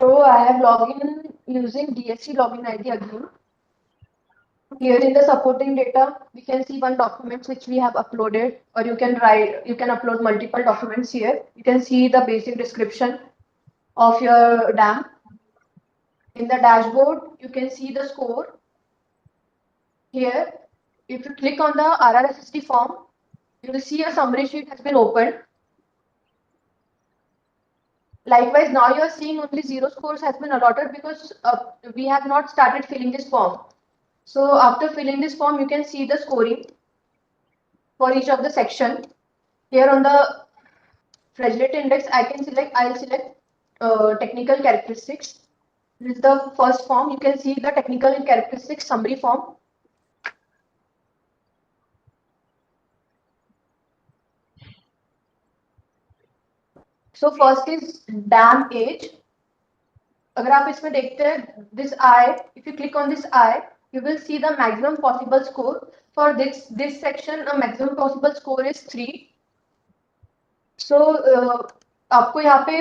So I have logged in using DSC login ID again. Here in the supporting data, we can see one document which we have uploaded, or you can upload multiple documents here. You can see the basic description of your dam. In the dashboard, you can see the score. Here, if you click on the RRSSD form, you will see a summary sheet has been opened. Likewise, now you are seeing only 0 scores has been allotted because we have not started filling this form. So after filling this form, you can see the scoring for each of the section. Here on the fragility index, I'll select technical characteristics. This is the first form. You can see the technical characteristics summary form. So first is dam age. अगर आप इसमें देखते हैं this I, if you click on this I, you will see the maximum possible score. For this section, a maximum possible score is 3. So आपको यहाँ पे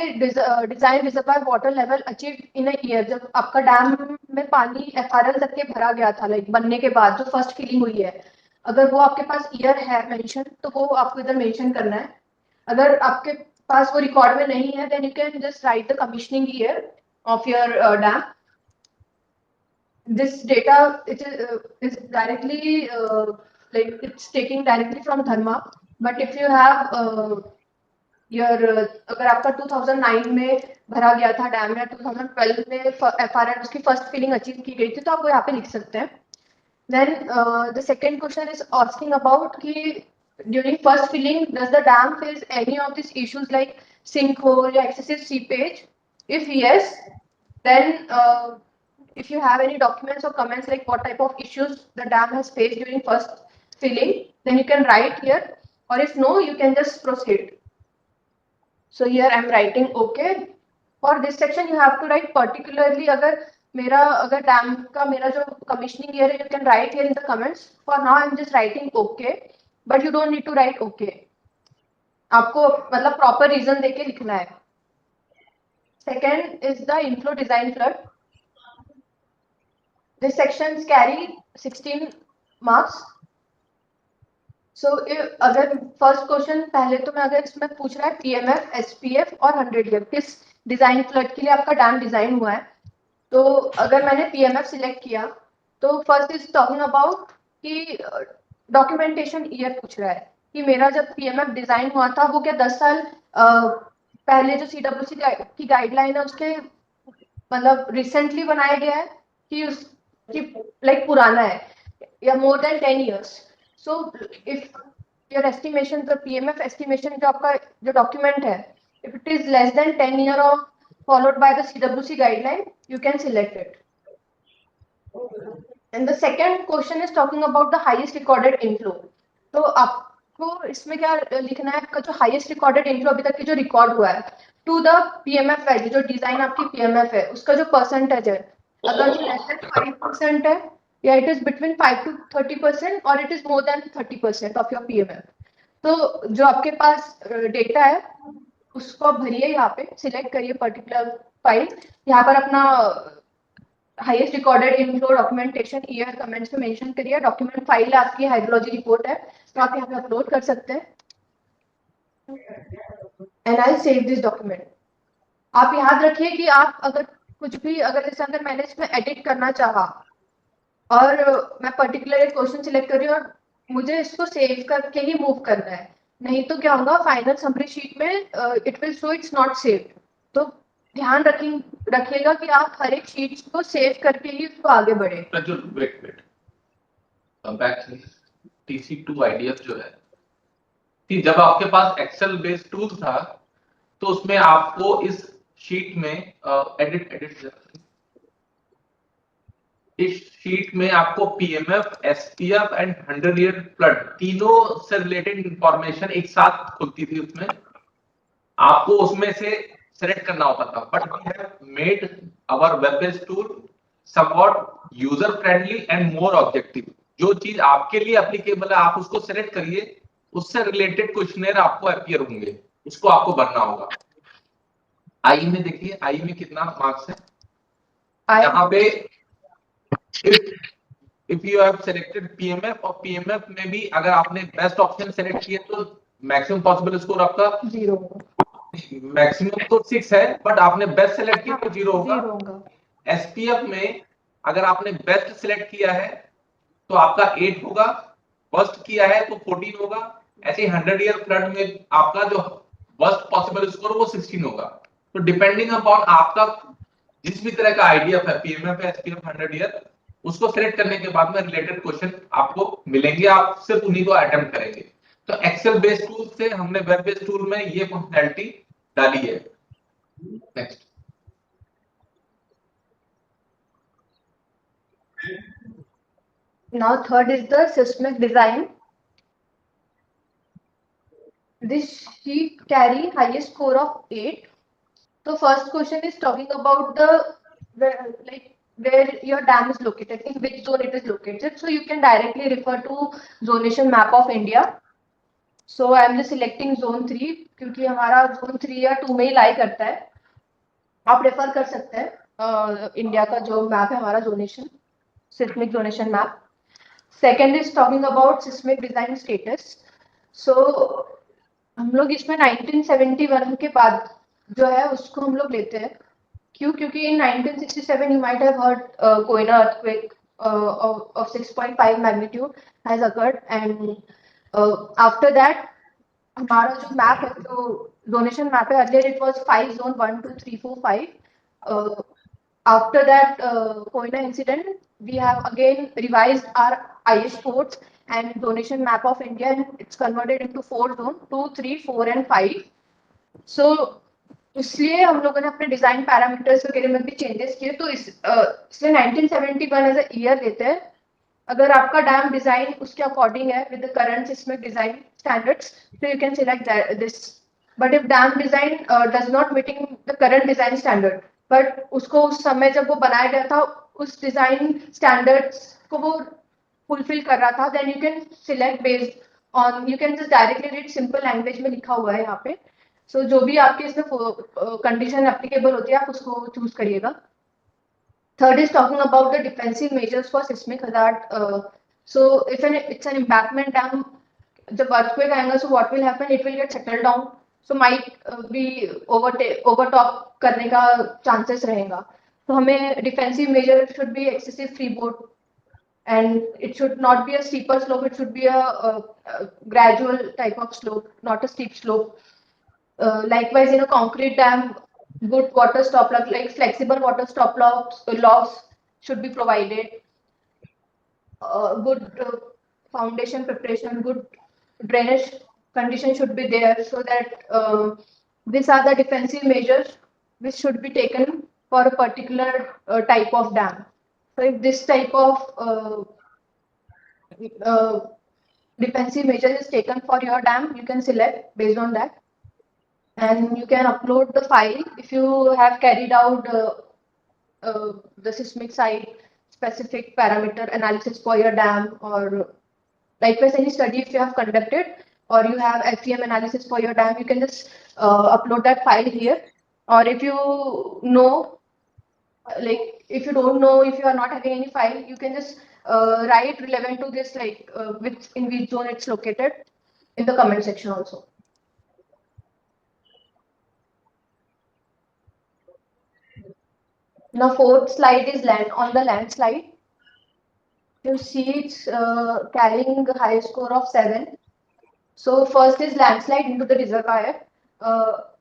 design reservoir water level achieve in a year, जब आपका dam में पानी FRL तक के भरा गया था, लाइक बनने के बाद जो फर्स्ट फिलिंग हुई है, अगर वो आपके पास ईयर है मेंशन, तो वो आपको इधर मेंशन करना है. अगर आपके पास वो रिकॉर्ड में नहीं है, then you can just write the commissioning year of your dam. This data is directly like it's taking directly from Dharma. But if you have your अगर आपका 2009 में भरा गया था डैम, या 2012 में FRL उसकी फर्स्ट फिलिंग अचीव की गई थी, तो आप वो यहाँ पे लिख सकते हैं. Then the second question is asking about कि during first filling, does the dam face any of these issues like sinkhole या excessive seepage? If yes, then if you have any documents or comments like what type of issues the dam has faced during first filling, then you can write here, or if no, you can just proceed. So here I'm writing okay. For this section you have to write particularly अगर dam का मेरा जो commissioning year है, you can write here in the comments. For now I'm just writing okay, but you don't need to write okay. आपको मतलब proper reason देके लिखना है. Second is the inflow design flood. This sections carry 16 marks. So अगर first question पहले तो मैं अगर इसमें पूछ रहा है PMF, SPF और 100 ईयर किस डिजाइन फ्लड के लिए आपका डैम डिजाइन हुआ है, तो अगर मैंने PMF सिलेक्ट किया, तो फर्स्ट इज टॉकिंग अबाउट कि डॉक्यूमेंटेशन ईयर पूछ रहा है कि मेरा जब PMF डिजाइन हुआ था वो क्या 10 साल पहले जो CWC की गाइडलाइन है उसके मतलब रिसेंटली बनाया गया है कि उसकी लाइक पुराना है, या more than 10 years. So if your estimation, the PMF estimation जो आपका जो डॉक्यूमेंट है, if it is less than 10 year or followed by the CWC guideline, you can select it. And the second question is talking about the highest recorded inflow. तो आपको इसमें क्या लिखना है, आपका जो highest recorded inflow अभी तक की जो रिकॉर्ड हुआ है to the PMF वैल्यू, जो डिजाइन आपकी PMF है उसका जो परसेंटेज है, अगर जो less than 5% है, या it is between 5 to 30%, or it is more than 30% of your PMF. तो जो आपके पास डेटा है उसको आप भरिए, यहाँ पे सिलेक्ट करिए पर्टिकुलर फाइल, यहाँ पर अपना highest recorded inflow documentation year comments में मेंशन करिए. डॉक्यूमेंट फाइल आपकी हाइड्रोलॉजी रिपोर्ट है, तो आप यहाँ पे अपलोड कर सकते हैं. And I save this document. आप याद रखिए कि आप अगर कुछ भी, अगर जैसे अगर मैंने इसमें एडिट करना चाहा और मैं पर्टिकुलर एक क्वेश्चन सिलेक्ट कर रही हूँ और मुझे इसको सेव करके ही मूव करना है, नहीं तो क्या होगा फाइनल समरी शीट में it will show it's not saved. तो ध्यान रखिएगा कि आप हर एक शीट को सेव करके ही उसको आगे बढ़े. वेट बैक TC2 आइडियाज जो है कि जब आपके पास एक्सेल बेस्ड टूल था तो उसमें आपको इस शीट में इस शीट में आपको PMF, SPF and 100 year flood तीनों से रिलेटेड इंफॉर्मेशन एक साथ खुलती थी. उसमें आपको उसमें से सेलेक्ट करना होता था. But we have made our web based tool somewhat user friendly and more objective. जो चीज आपके लिए एप्लीकेबल है आप उसको सेलेक्ट करिए, उससे रिलेटेड क्वेश्चनर आपको अपीयर होंगे, उसको आपको भरना होगा. आई में देखिए, आई में कितना मार्क्स है I यहाँ पे। If you have selected PMF, और पीएमएफ में भी अगर आपने बेस्ट ऑप्शन सेलेक्ट किए तो मैक्सिमम पॉसिबल स्कोर आपका 0 मैक्सिमम तो 6 है, बट आपने बेस्ट सेलेक्ट किया तो 0 होगा। 0 होगा। एसपीएफ में अगर आपने बेस्ट सिलेक्ट किया है तो आपका 8 होगा, वर्स्ट किया है तो 14 होगा। ऐसे 100 ईयर फ्लड में आपका जो वर्स्ट पॉसिबल स्कोर वो 16 होगा। तो डिपेंडिंग अपॉन आपका जिस भी तरह का आइडिया है पीएमएफ एसपीएफ 100 ईयर, उसको सिलेक्ट करने के बाद में रिलेटेड क्वेश्चन आपको मिलेंगे, आप सिर्फ उन्हीं को अटेम्प्ट करेंगे। तो एक्सेल बेस्ड टूल से हमने वेब बेस्ड टूल में ये फंक्शनैलिटी डाली है। Next, Now third is the seismic design. This sheet carry highest score of 8. So first question is talking about the where your dam is located, in which zone it is located. So you can directly refer to zonation map of India. So I am just selecting zone 3 क्योंकि हमारा zone 3 या 2 में ही लाई करता है। आप refer कर सकते हैं इंडिया का जो मैप है हमारा zonation, seismic zonation map. Second is talking about seismic design status. So हम लोग इसमें 1971 के बाद जो है उसको हम लोग लेते हैं। क्यों? क्योंकि इन 1967 you might have heard Koyna earthquake of 6.5 magnitude has occurred, and after that हमारा जो मैप है, जो डोनेशन मैप है, earlier it was 5 zone 1 2 3 4 5। After that Koina incident, we have again revised our IS codes and donation map of India, and it's converted into 4 zone 2 3 4 and 5. So इसलिए हम लोगों ने अपने डिजाइन पैरामीटर्स वगैरह में भी changes किए। तो इसलिए 1971 एज अ ईयर लेते हैं। अगर आपका डैम डिजाइन उसके अकॉर्डिंग है with the current seismic design standards, so you can select this. But if dam design does not meeting the current design standard, but उसको उस समय जब वो बनाया गया था उस डिजाइन स्टैंडर्ड्स को वो फुलफिल कर रहा था, then you can select based on, you can just directly read simple language में लिखा हुआ है यहाँ पे। So जो भी आपके इसमें कंडीशन एप्लीकेबल होती है आप उसको चूज करिएगा। Third is talking about the defensive measures for seismic hazard. So if it's an embankment dam, जब earthquake आएगा, so what will happen? It will get settled down. So might be overtop करने का chances रहेगा। तो हमें defensive measure should be excessive freeboard, and it should not be a steeper slope. It should be a gradual type of slope, not a steep slope. Likewise, in a concrete dam, good water stop lock, like flexible water stop locks should be provided. Good foundation preparation, good drainage condition should be there, so that these are the defensive measures which should be taken for a particular type of dam. So if this type of defensive measure is taken for your dam, you can select based on that. And you can upload the file if you have carried out the seismic site specific parameter analysis for your dam, or likewise any study if you have conducted, or you have FEM analysis for your dam, you can just upload that file here. Or if you know, like if you don't know, if you are not having any file, you can just write relevant to this, like in which zone it's located, in the comment section also. Now fourth slide is on the landslide. You see it's carrying a high score of 7. So first is landslide into the reservoir.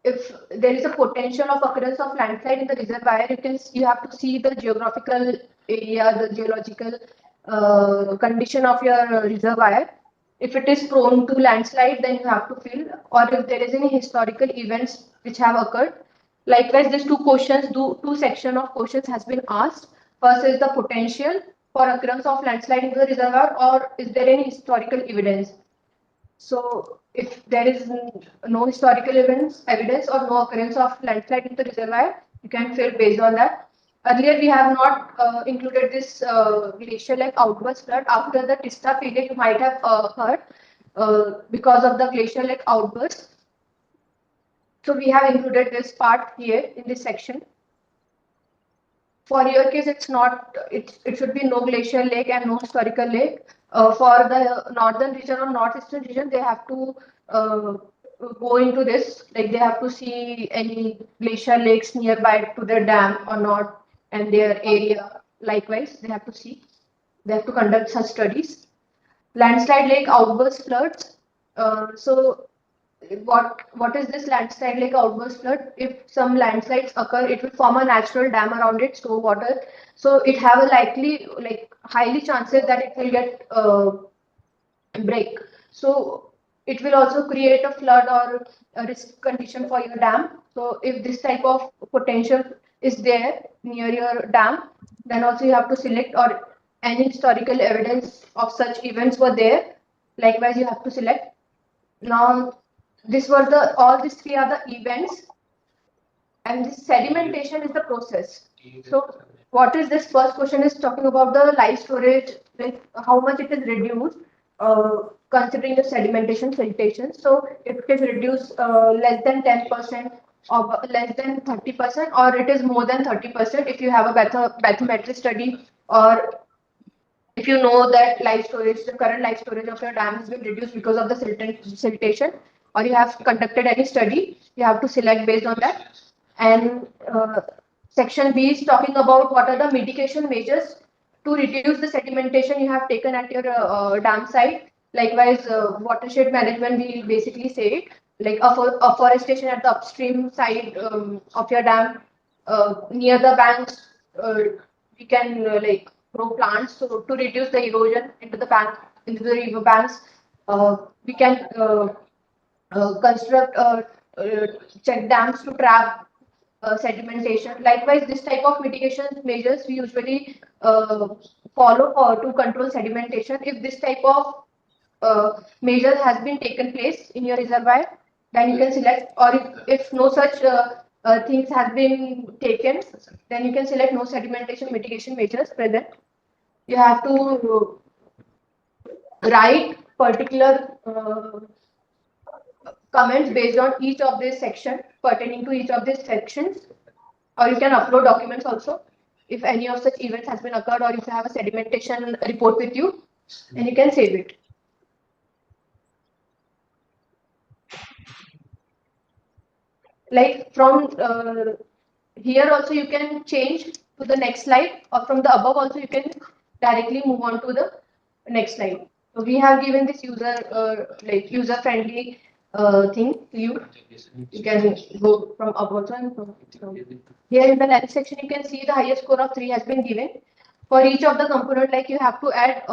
If there is a potential of occurrence of landslide in the reservoir, you have to see the geographical area, the geological condition of your reservoir. If it is prone to landslide, then you have to fill, or if there is any historical events which have occurred. Likewise, these two section of questions has been asked. First is the potential for occurrence of landslide in the reservoir, or is there any historical evidence? So if there is no historical evidence or no occurrence of landslide in the reservoir, you can fill based on that. Earlier, we have not included this glacial lake outburst flood. After the Tista failure, you might have heard because of the glacial lake outburst, So we have included this part here in this section. For your case, it's not. It should be no glacial lake and no historical lake. For the northern region or northeastern region, they have to go into this. Like they have to see any glacial lakes nearby to their dam or not, and their area. Likewise, they have to see. They have to conduct such studies. Landslide lake outburst floods. So what is this landslide lake outburst flood? If some landslides occur, it will form a natural dam around it, store water. So it have a likely, like highly chances that it will get break. So it will also create a flood or a risk condition for your dam. So if this type of potential is there near your dam, then also you have to select, or any historical evidence of such events were there. Likewise, you have to select. Now, this were the all these three are the events, and this sedimentation is the process. So, what is this first question is talking about the live storage, like how much it is reduced, considering the sedimentation siltation. So, if it is reduced less than 10% or less than 30%, or it is more than 30%, if you have a bathymetric study, or if you know that live storage, the current live storage of your dam has been reduced because of the siltation, or you have conducted any study, you have to select based on that. And section B is talking about what are the mitigation measures to reduce the sedimentation you have taken at your dam site. Likewise, watershed management, we basically say it, like afforestation at the upstream side of your dam, near the banks. We can like grow plants to reduce the erosion into the river banks. We can construct check dams to trap sedimentation. Likewise, this type of mitigation measures we usually follow to control sedimentation. If this type of measure has been taken place in your reservoir, then you can select, or if no such things have been taken, then you can select no sedimentation mitigation measures present. You have to write particular comments based on each of these sections, pertaining to each of these sections, or you can upload documents also if any of such events has been occurred, or if you have a sedimentation report with you, and you can save it. Like from here also you can change to the next slide, or from the above also you can directly move on to the next slide. So we have given this like user friendly thing to you. You can go from up also, and from here in the next section you can see the highest score of 3 has been given for each of the component. Like you have to add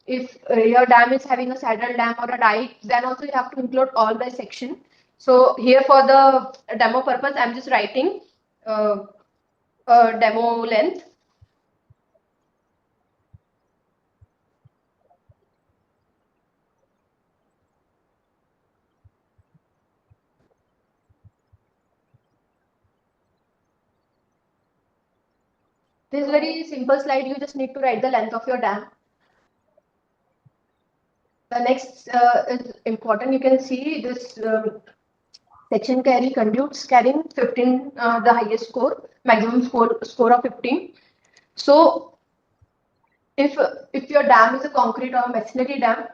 if your dam is having a saddle dam or a dike, then also you have to include all the section. So here for the demo purpose, I'm just writing a demo length. This is very simple slide. You just need to write the length of your dam. The next is important. You can see this section carry conduits carrying 15, the highest score, maximum score of 15. So if your dam is a concrete or masonry dam,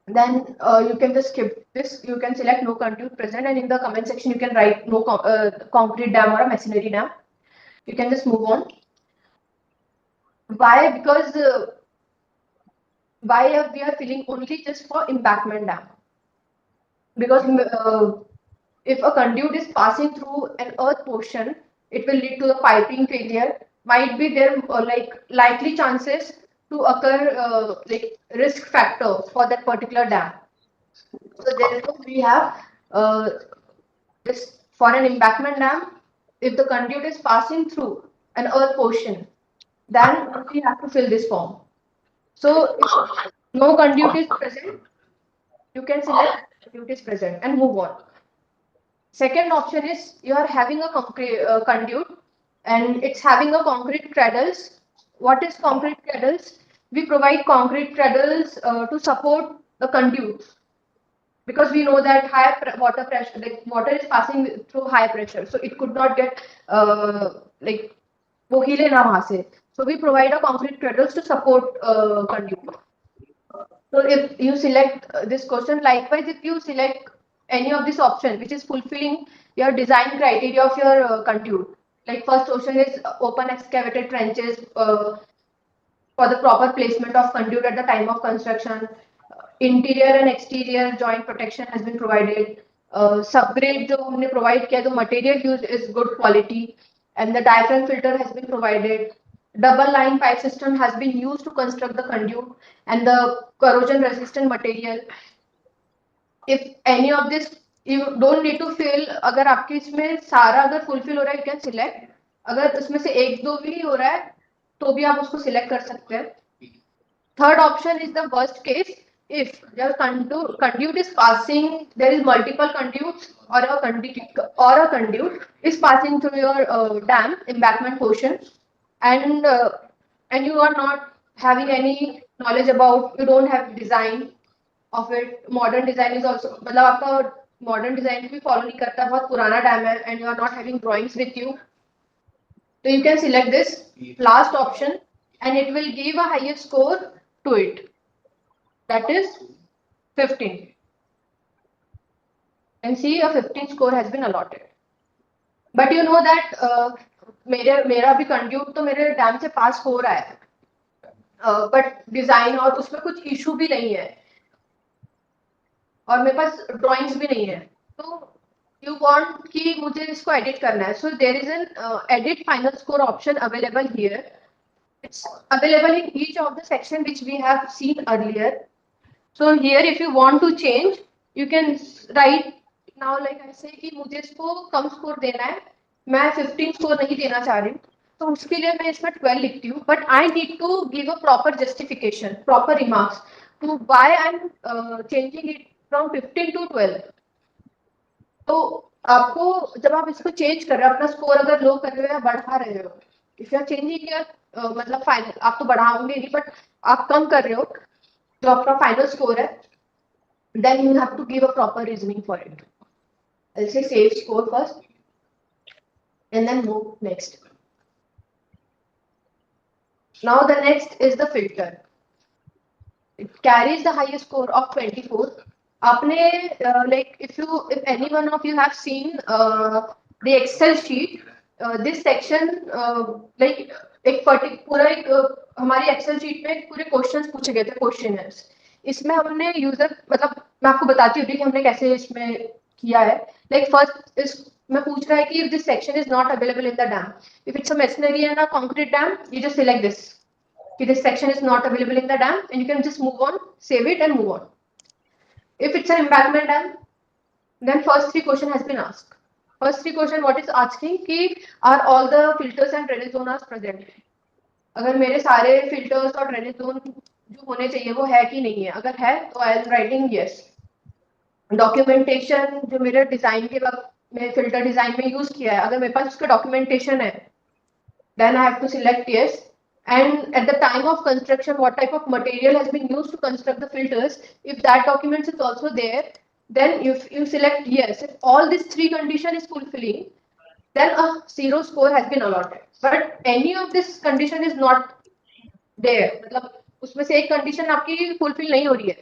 then you can just skip this. You can select no conduit present, and in the comment section you can write no concrete dam or a masonry dam. You can just move on. Why? Because why we are filling only just for embankment dam? Because if a conduit is passing through an earth portion, it will lead to the piping failure. Might be there like likely chances to occur like risk factor for that particular dam. So therefore we have this for an embankment dam. If the conduit is passing through an earth portion, then we have to fill this form. So if no conduit is present, you can select conduit is present and move on. Second option is you are having a concrete conduit and it's having a concrete cradles. What is concrete cradles? We provide concrete cradles to support the conduit, because we know that water pressure, like water is passing through high pressure, so it could not get like वो हिले ना वहां से. So we provide a concrete cradles to support conduit. So if you select this question, likewise, if you select any of this option which is fulfilling your design criteria of your conduit, like first option is open excavated trenches for the proper placement of conduit at the time of construction. Interior and exterior joint protection has been provided. Subgrade जो हमने provide किया, the material used is good quality, and the diaphragm filter has been provided. Double line pipe system has been used to construct the conduit and the corrosion resistant material. If any of this, you don't need to fill. अगर आपके इसमें सारा अगर fulfill हो रहा है, you can select. अगर इसमें से एक दो भी हो रहा है, तो भी आप उसको select कर सकते हैं. Third option is the worst case. If your conduit is passing, there is multiple conduits or a conduit is passing through your dam embankment portion, and you are not having any knowledge about, you don't have design of it. Modern design is also, मतलब आपका modern design भी follow नहीं करता, बहुत पुराना dam है, and you are not having drawings with you. So you can select this last option, and it will give a higher score to it. That is 15. And see, a 15 score has been allotted. But you know that मेरा भी conduit तो मेरे dam से pass हो रहा है, but design और उसमें कुछ issue भी नहीं है, और मेरे पास drawings भी नहीं है, तो you want कि मुझे इसको edit करना है. So there is an edit final score option available here. It's available in each of the section which we have seen earlier. So here, if you want to change, you can write now, like I say कि मुझे इसको कम score देना है, मैं 15 score नहीं देना चाह रही हूँ, तो उसके लिए मैं इसमें 12 लिखती हूँ. But I need to give a proper justification, proper remarks to why I am changing it from 15 to 12. तो आपको जब आप इसको चेंज कर रहे हो, अपना स्कोर अगर लो कर रहे हो या बढ़ा रहे हो, if you are changing your मतलब फाइनल, आप तो बढ़ाओगे नहीं, बट आप कम कर रहे हो जो आपका फाइनल स्कोर है, then you have to give a proper reasoning for it. I'll say save score first and then move next. Now the next is the filter. It carries the highest score of 24. आपने like if any one of you have seen the Excel sheet, this section like एक पूरा एक हमारी Excel sheet में पूरे questions पूछे गए थे, questionnaires. इसमें हमने यूजर, मतलब मैं आपको बताती हूँ कि हमने कैसे इसमें किया है. लाइक फर्स्ट इस मैं पूछ रहा है कि if this section is not available in the dam, if it's a masonry and a concrete dam, you just select this. If this section is not available in the dam, and you can just move on, save it and move on. If it's an embankment dam, then first three question has been asked. First three question, what is asking कि are all the filters and drainage zone are present? अगर मेरे सारे filters और drainage zone जो होने चाहिए वो है कि नहीं है, अगर है तो I am writing yes. Documentation जो मेरे डिजाइन के वक्त मैं फिल्टर डिजाइन में यूज किया है, अगर मेरे पास उसका डॉक्यूमेंटेशन है, then I have to select yes. And at the time of construction, what type of material has been used to construct the filters, if that document is also there, then if you select yes. If all these three condition is fulfilling, then a 0 score has been allotted. But any of this condition is not there, मतलब उसमें से एक condition आपकी fulfill नहीं हो रही है,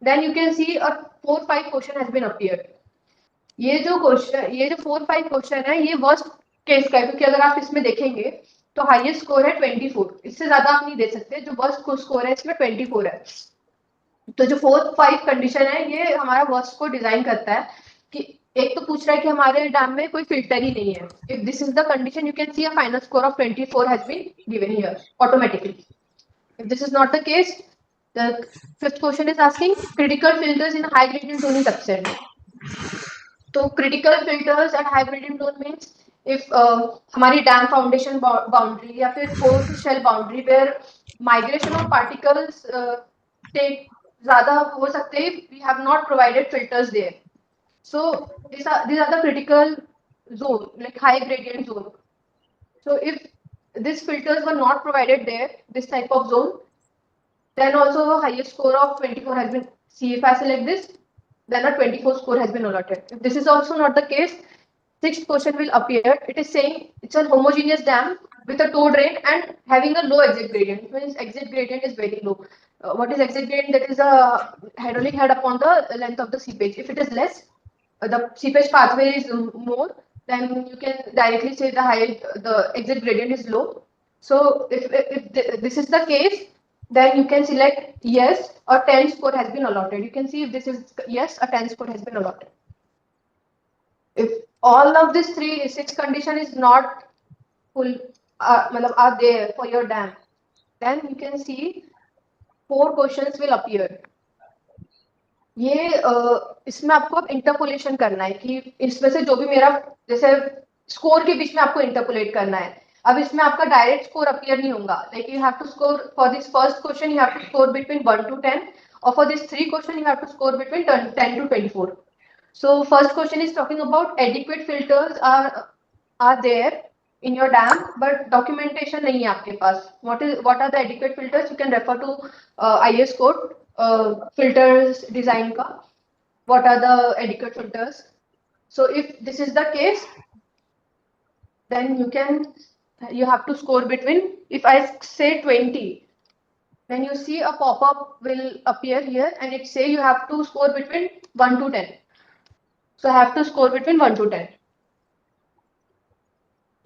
then you can see a 4-5 question has been appeared. ये जो 4-5 question है, ये worst case का है, क्योंकि अगर आप इसमें देखेंगे तो हाईएस्ट स्कोर है 24. इससे ज्यादा आप नहीं दे सकते. जो वर्स्ट स्कोर है इसमें 24 है. तो जो 4-5 कंडीशन है, ये हमारा वर्स्ट को डिजाइन करता है कि एक तो पूछ रहा है कि हमारे डैम में कोई फिल्टर ही नहीं है. If this is the condition, you can see a final score of 24 has been given here automatically. If this is not the case, the fifth question is asking critical filters in high gradient zone is absent. So critical filters at high gradient zone means if हमारी dam foundation boundary या फिर core shell boundary where migration of particles take ज्यादा हो सकते हैं, we have not provided filters there. So these are the critical zone, like high gradient zone. So if these filters were not provided there, this type of zone, then also a highest score of 24 has been. See, if I select this, then a 24 score has been allotted. If this is also not the case, sixth question will appear. It is saying it's a homogeneous dam with a toe drain and having a low exit gradient. It means exit gradient is very low. What is exit gradient? That is a hydraulic head upon the length of the seepage. If it is less, the seepage pathway is more, then you can directly say the exit gradient is low. So if this is the case, then you can select yes, or 10 score has been allotted. You can see if this is yes, a 10 score has been allotted. If all of these six condition is not full, are there for your dam, then you can see 4 questions will appear. ये इसमें आपको अब interpolation करना है कि इसमें से जो भी मेरा जैसे स्कोर के बीच में आपको इंटरपोलेट करना है. अब इसमें आपका डायरेक्ट स्कोर अपीयर नहीं होगा. Like you have to score for this first question, you have to score between 1 to 10, और for this 3 question you have to score between 10 to 24. So first question is talking about adequate filters are there in your dam, but documentation नहीं है आपके पास. What are the adequate filters? You can refer to IS code filters design का. What are the adequate filters? So if this is the case, then you have to score between. If I say 20, then you see a pop-up will appear here, and it say you have to score between 1 to 10. So I have to score between 1 to 10.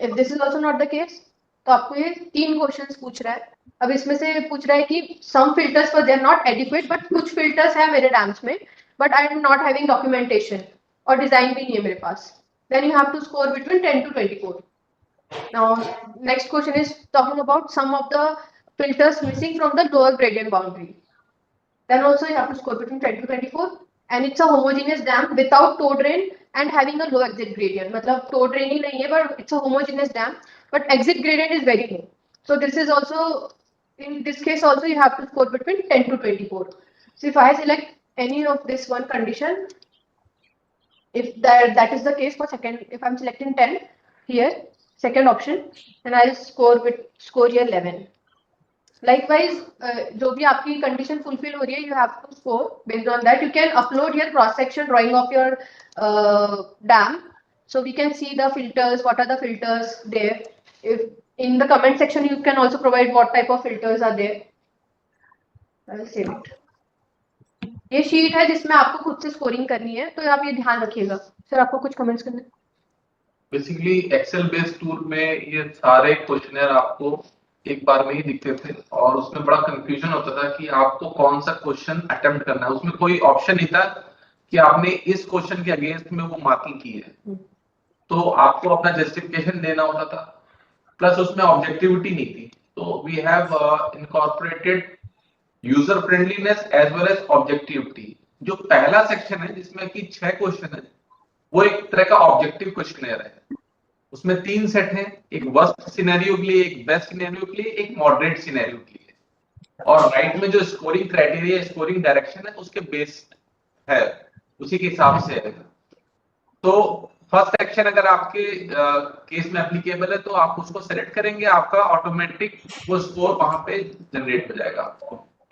If this is also not the case, तो आपको ये 3 questions पूछ रहा है. अब इसमें से पूछ रहा है कि some filters for they are not adequate, but कुछ filters है मेरे डैम्स में, but I am not having documentation और डिजाइन भी नहीं है मेरे पास. Then you have to score between 10 to 24. Now next question is talking about some of the filters missing from the lower gradient boundary. Then also you have to score between 10 to 24. And it's a homogeneous dam without toe drain and having a low exit gradient. मतलब toe drain ही नहीं है, but it's a homogeneous dam, but exit gradient is very low. So this is also, in this case also you have to score between 10 to 24. So if I select any of this one condition, if that is the case for second, if I'm selecting 10 here, second option, then I'll score here 11. Likewise, जो भी आपकी condition fulfill हो रही है, you have to score based on that. You can upload your cross-section drawing of your dam, so we can see the filters. What are the filters there? If in the comment section you can also provide what type of filters are there. I will save it. ये sheet है जिसमें आपको खुद से scoring करनी है, तो आप ये ध्यान रखिएगा. सर आपको कुछ कमेंट्स करने? बेसिकली एक्सेल बेस्ड टूल में ये सारे क्वेश्चनर आपको एक बार में ही दिखते थे और उसमें बड़ा कंफ्यूजन होता था कि आपको कौन सा क्वेश्चन अटेम्प्ट करना है. उसमें कोई ऑप्शन नहीं था कि आपने इस क्वेश्चन के अगेंस्ट में वो मार्किंग की है, तो आपको अपना जस्टिफिकेशन देना होता था, प्लस उसमें ऑब्जेक्टिविटी नहीं थी. तो we have incorporated user friendliness as well as objectivity. जो पहला सेक्शन है जिसमें कि 6 क्वेश्चन है, वो एक तरह का ऑब्जेक्टिव क्वेश्चनर है. उसमें 3 सेट हैं, एक वर्स्ट सिनेरियो के लिए, एक बेस्ट सिनेरियो के लिए, एक मॉडरेट सिनेरियो के लिए. और राइट में जो स्कोरिंग क्राइटेरिया, स्कोरिंग डायरेक्शन है, उसके बेस्ड है, उसी के हिसाब से है. तो फर्स्ट सेक्शन अगर आपके केस में एप्लीकेबल है तो आप उसको सेलेक्ट करेंगे, आपका ऑटोमेटिक वो स्कोर वहां पे जनरेट हो जाएगा.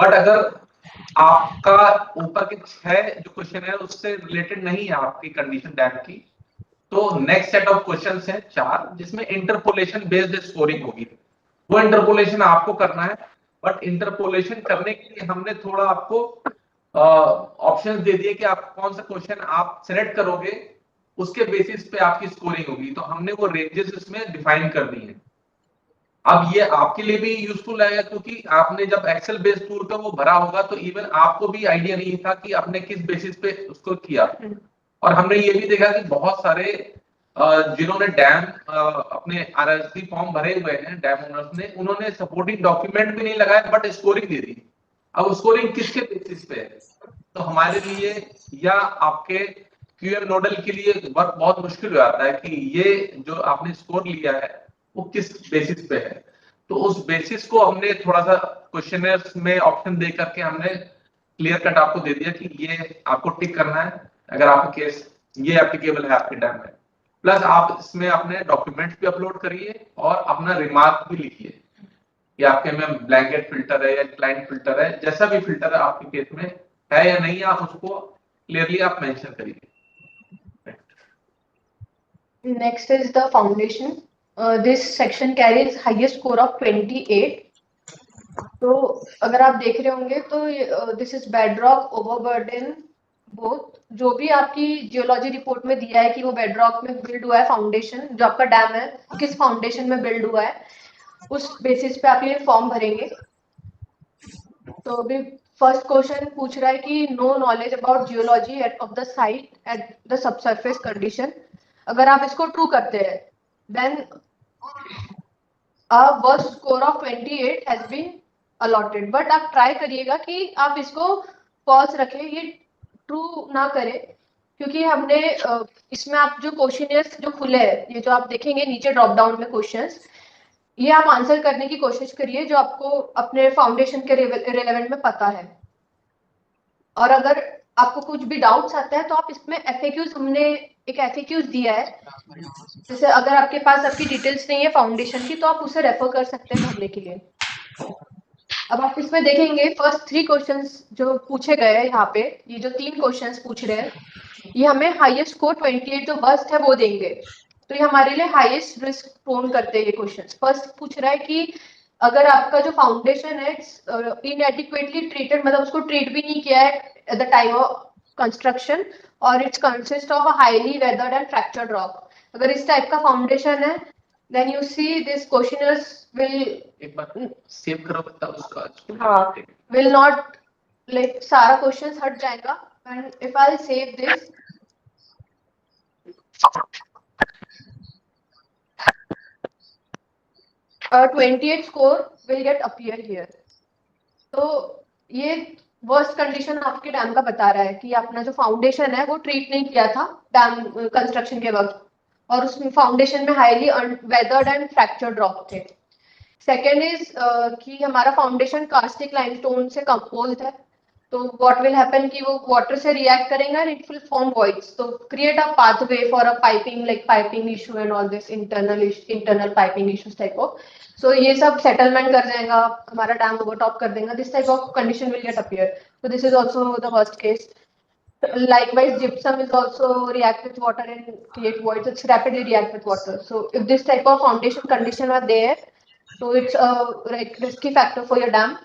बट अगर आपका ऊपर के 6 जो क्वेश्चन है उससे रिलेटेड नहीं है आपकी कंडीशन डैम की, तो नेक्स्ट सेट ऑफ क्वेश्चंस हैं 4 जिसमें इंटरपोलेशन बेस्ड स्कोरिंग होगी. वो इंटरपोलेशन आपको करना है, बट इंटरपोलेशन करने के लिए हमने थोड़ा आपको ऑप्शंस दे दिए कि आप कौन सा क्वेश्चन आप सेलेक्ट करोगे, उसके बेसिस पे आपकी स्कोरिंग होगी. तो हमने वो रेंजेस इसमें डिफाइन कर दी हैं. अब ये आपके लिए भी यूजफुल है क्योंकि आपने जब एक्सेल बेस्ड टूल पे वो भरा होगा तो इवन आपको भी आइडिया नहीं था कि आपने किस बेसिस पे उसको किया. और हमने ये भी देखा कि बहुत सारे जिन्होंने डैम अपने आरएससी फॉर्म भरे हुए हैं डैम ओनर्स ने, उन्होंने सपोर्टिंग डॉक्यूमेंट भी नहीं लगाया बट स्कोरिंग दे दी. अब स्कोरिंग किसके बेसिस पे है? तो हमारे लिए या आपके क्यूएम नोडल के लिए वर्क बहुत मुश्किल हो जाता है कि ये जो आपने स्कोर लिया है वो किस बेसिस पे है. तो उस बेसिस को हमने थोड़ा सा क्वेश्चनर्स में ऑप्शन दे करके हमने क्लियर कट आपको दे दिया कि ये आपको टिक करना है अगर आपका केस ये एप्लीकेबल है आपके डैम में. प्लस आप इसमें अपने डॉक्यूमेंट्स भी अपलोड करिए और अपना रिमार्क भी लिखिए कि आपके में ब्लैंकेट फिल्टर है या क्लाइंट फिल्टर है, जैसा भी फिल्टर है आपके केस में है या नहीं, आप उसको क्लियरली आप मेंशन करिए। Next is the foundation. This section carries highest score of 28। तो अगर आप देख रहे होंगे तो this is bedrock overburden both. जो भी आपकी जियोलॉजी रिपोर्ट में दिया है कि वो बेडरॉक में बिल्ड हुआ है, फाउंडेशन जो आपका डैम है किस फाउंडेशन में बिल्ड हुआ है, उस बेसिस पे आप ये फॉर्म भरेंगे। तो अभी फर्स्ट क्वेश्चन पूछ रहा है कि no knowledge about geology of the site at the subsurface condition. अगर आप इसको ट्रू करते हैं then worst score of 28 has been allotted. But आप ट्राई करिएगा कि आप इसको फॉल्स रखें, ये ट्रू ना करें, क्योंकि हमने इसमें आप जो क्वेश्चन जो खुले हैं, ये जो आप देखेंगे नीचे ड्रॉप डाउन में क्वेश्चंस, ये आप आंसर करने की कोशिश करिए जो आपको अपने फाउंडेशन के रिलेवेंट में पता है। और अगर आपको कुछ भी डाउट्स आता है तो आप इसमें एफएक्यूज, हमने एक एफएक्यूज दिया है, जैसे अगर आपके पास आपकी डिटेल्स नहीं है फाउंडेशन की तो आप उसे रेफर कर सकते हैं भरने के लिए। अब आप इसमें देखेंगे फर्स्ट 3 क्वेश्चंस जो पूछे गए हैं यहाँ पे, ये जो 3 क्वेश्चंस पूछ रहे हैं, ये हमें हाईएस्ट स्कोर 28 जो वर्स्ट है वो देंगे। तो ये हमारे लिए हाईएस्ट रिस्क प्रोन करते हैं ये क्वेश्चंस। फर्स्ट पूछ रहा है कि अगर आपका जो फाउंडेशन है इनएडिक्वेटली ट्रीटेड, मतलब उसको ट्रीट भी नहीं किया है at the time of construction, और it's consist of a highly weathered and fractured rock. अगर इस टाइप का फाउंडेशन है then you see this questionnaires will, एक बार सेव करो तब उसका, हाँ, विल नॉट, लाइक सारा क्वेश्चन हट जाएगा। And if I save this 28 score will get appear here। तो ये वर्स्ट कंडीशन आपके डैम का बता रहा है कि अपना जो फाउंडेशन है वो ट्रीट नहीं किया था डैम कंस्ट्रक्शन के वक्त, और उस फाउंडेशन में highly weathered and fractured rock थे। सेकेंड इज कि हमारा फाउंडेशन कास्टिक लाइमस्टोन से कंपोज्ड है। तो व्हाट विल हैपन कि वो वाटर से रिएक्ट करेंगे and it will form voids, तो create a pathway for a piping, like piping issue and all this internal piping issues type of. So ये सब सेटलमेंट कर जाएगा, हमारा डैम ओवरटॉप कर देगा, this type of condition will get appear. So this is also the worst case. Likewise, gypsum is also react with water and create voids. It's rapidly react with water. So if this type of foundation condition are there, so it's a like risky factor for your dam.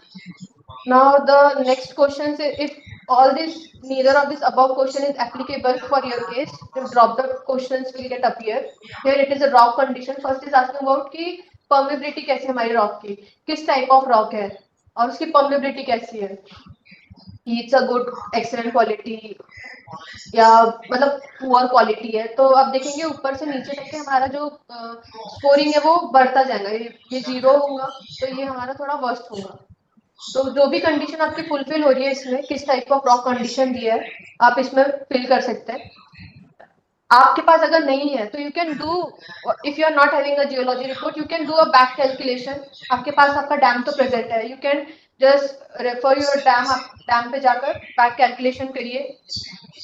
Now the next question is, if all this, neither of this above question is applicable for your case, the drop the questions will get appear. Here it is a rock condition. First is asking about कि permeability कैसी है हमारी rock की, किस type of rock है और उसकी permeability कैसी है, it's a good excellent quality या मतलब पुअर क्वालिटी है। तो आप देखेंगे ऊपर से नीचे तक के हमारा जो स्कोरिंग है वो बढ़ता जाएगा, ये 0 होगा तो ये हमारा थोड़ा वर्स्ट होगा। तो जो भी कंडीशन आपकी फुलफिल हो रही है इसमें, किस टाइप ऑफ रॉक कंडीशन दिया है आप इसमें फिल कर सकते हैं। आपके पास अगर नहीं है तो you can do, if you are not having a geology report, you can do a back calculation. आपके पास आपका डैम तो प्रेजेंट है, you can just refer your dam, आप डैम पे जाकर बैक कैलकुलेशन करिए,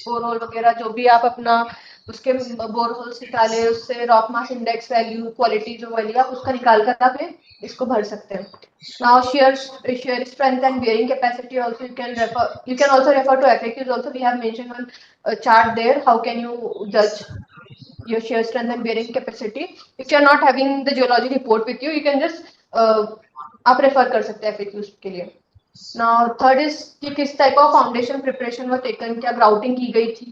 बोरहोल वगैरह जो भी आप अपना उसके बोरहोल्स निकाले, उससे rock mass index value, quality जो वैल्यू आप उसका निकाल कर आप इसको भर सकते हैं। Now shear strength and bearing capacity also you can refer, you can also refer to FAQs also, we have mentioned on a chart there how can you judge your shear strength and bearing capacity। if you are not having the geology report with you, you can just आप refer कर सकते हैं FAQs के लिए। Now third is कि किस type of foundation preparation व taken, क्या ग्राउटिंग की गई थी,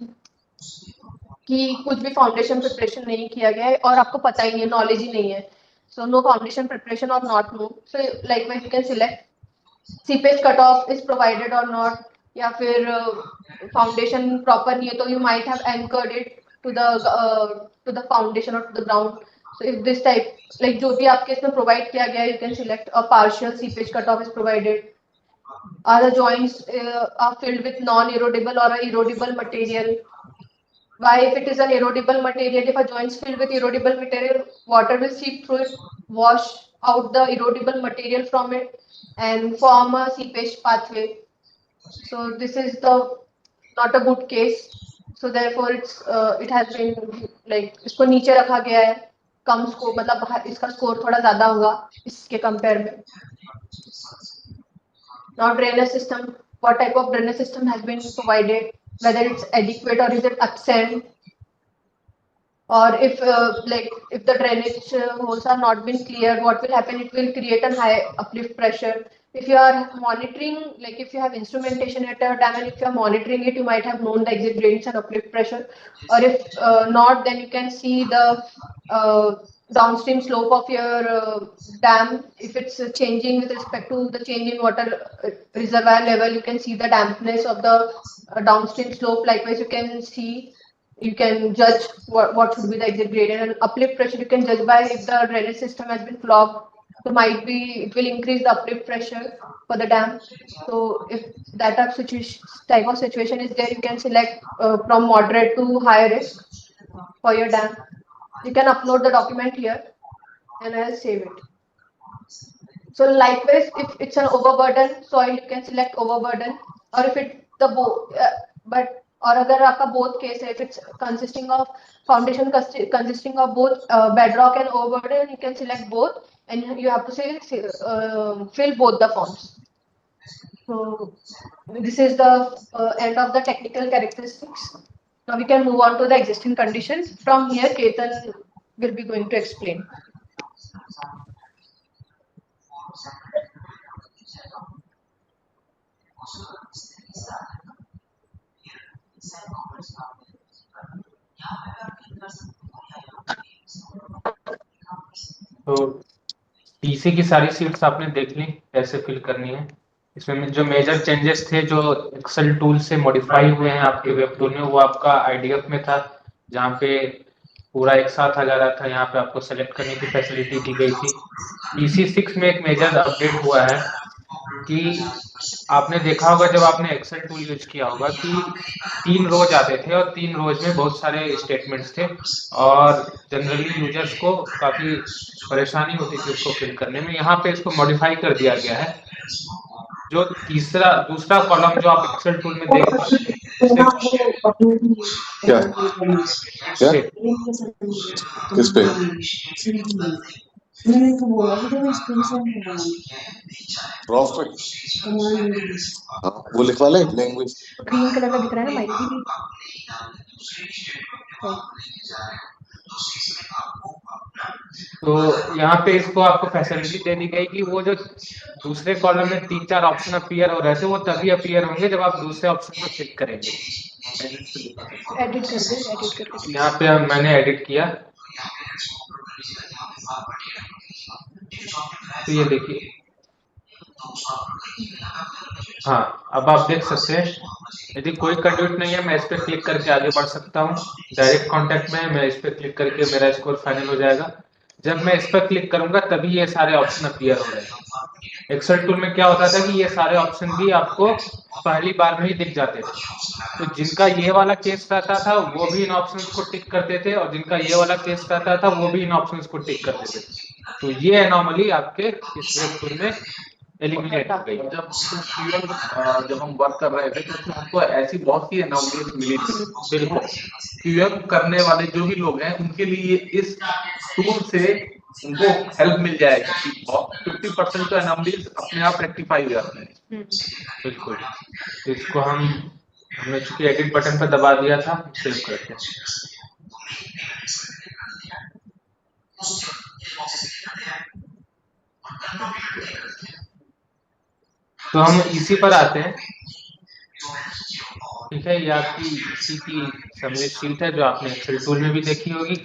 कि कुछ भी फाउंडेशन प्रिपरेशन नहीं किया गया है और आपको पता ही नहीं है, नॉलेज ही नहीं है, so no foundation preparation or not no, so likewise you can select seepage cutoff is provided or not, या फिर फाउंडेशन प्रॉपर नहीं है तो you might have anchored it to the foundation or to the ground। so if this type like जो भी आपके इसमें provide किया गया है, you can select a partial seepage cutoff is provided। are the joints are filled with non erodible or erodible material। why, if it is an erodible material, if a joint is filled with erodible material, water will seep through it, wash out the erodible material from it and form a seepage pathway। So this is the not a good case, so therefore it's it has been like इसको नीचे रखा गया है, कम score, मतलब इसका score थोड़ा ज्यादा होगा इसके कंपेयर में। Now drainage system, what type of drainage system has been provided, whether it's adequate or is it absent, or if if the drainage holes are not been cleared, what will happen? It will create a high uplift pressure. If you are monitoring, like if you have instrumentation at a dam and if you are monitoring it, you might have known the exit drains and uplift pressure. Or if not, then you can see the downstream slope of your dam. If it's changing with respect to the change in water reservoir level, you can see the dampness of the downstream slope. Likewise, you can judge what should be the exit gradient, and uplift pressure you can judge by if the drainage system has been clogged. So might be it will increase the uplift pressure for the dam. So if that type of situation is there, you can select from moderate to high risk for your dam. You can upload the document here and I'll save it. So likewise, if it's an overburden soil, you can select overburden, or if it the but or अगर आपका both case है, if it's consisting of foundation consisting of both bedrock and overburden, you can select both, and you have to say fill both the forms. So this is the end of the technical characteristics. Now we can move on to the existing condition. From here, Ketan will be going to explain. तो PC की सारी sheets आपने देख ली कैसे fill करनी है। इसमें जो मेजर चेंजेस थे जो एक्सेल टूल से मॉडिफाई हुए हैं आपके वेब टूल में, वो आपका आईडीएफ में था, जहाँ पे पूरा एक साथ आ जा रहा था। यहाँ पे आपको सेलेक्ट करने की फैसिलिटी दी गई थी। EC6 में एक मेजर अपडेट हुआ है कि आपने देखा होगा जब आपने एक्सेल टूल यूज किया होगा कि 3 रोज आते थे और 3 रोज में बहुत सारे स्टेटमेंट्स थे और जनरली यूजर्स को काफी परेशानी होती थी उसको फिल करने में। यहाँ पे इसको मॉडिफाई कर दिया गया है। जो दूसरा कॉलम जो आप एक्सेल टूल में देख क्या किस पे ड्रॉप पे वो लिखवा ले लैंग्वेज ग्रीन कलर का दिख रहा है ना माइक भी। तो यहाँ पे इसको आपको फैसिलिटी दे दी गई कि वो जो दूसरे कॉलम में 3-4 ऑप्शन अपीयर हो रहे थे वो तभी अपीयर होंगे जब आप दूसरे ऑप्शन को क्लिक करेंगे। एडिट कर। यहाँ पे मैंने एडिट किया तो ये देखिए, हाँ अब आप देख सकते हैं यदि कोई कंडीशन नहीं है मैं इस पर क्लिक करके आगे बढ़ सकता हूँ। डायरेक्ट कांटेक्ट में मैं इस पर क्लिक करके मेरा स्कोर फाइनल हो जाएगा। जब मैं इस पर क्लिक करूंगा तभी ये सारे ऑप्शन अपीयर हो रहे हैं। एक्सेल टूल में क्या होता था कि ये सारे ऑप्शन भी आपको पहली बार में ही दिख जाते थे। तो जिनका ये वाला केस रहता था वो भी इन ऑप्शंस को टिक करते थे और जिनका ये वाला केस रहता था वो भी इन ऑप्शंस को टिक करते थे। तो ये एनॉमली आपके इस वेब टूल में एलिमिनेट हो गई। जब हम वर्क कर रहे थे तो उसमें हमको ऐसी बहुत सी एनॉमलीज मिली थी। बिल्कुल क्यूएम करने वाले जो भी लोग हैं उनके लिए इस टूल से उनको हेल्प मिल जाएगी कि 50% तो एनॉमलीज अपने आप रेक्टिफाई हो जाते हैं। बिल्कुल, तो इसको हमने चूंकि एडिट बटन पर दबा दिया था, सेव करते हैं। तो हम इसी पर आते हैं। ठीक है, ये आपकी इसी की समरी शीट है जो आपने एक्सेल टूल में भी देखी होगी।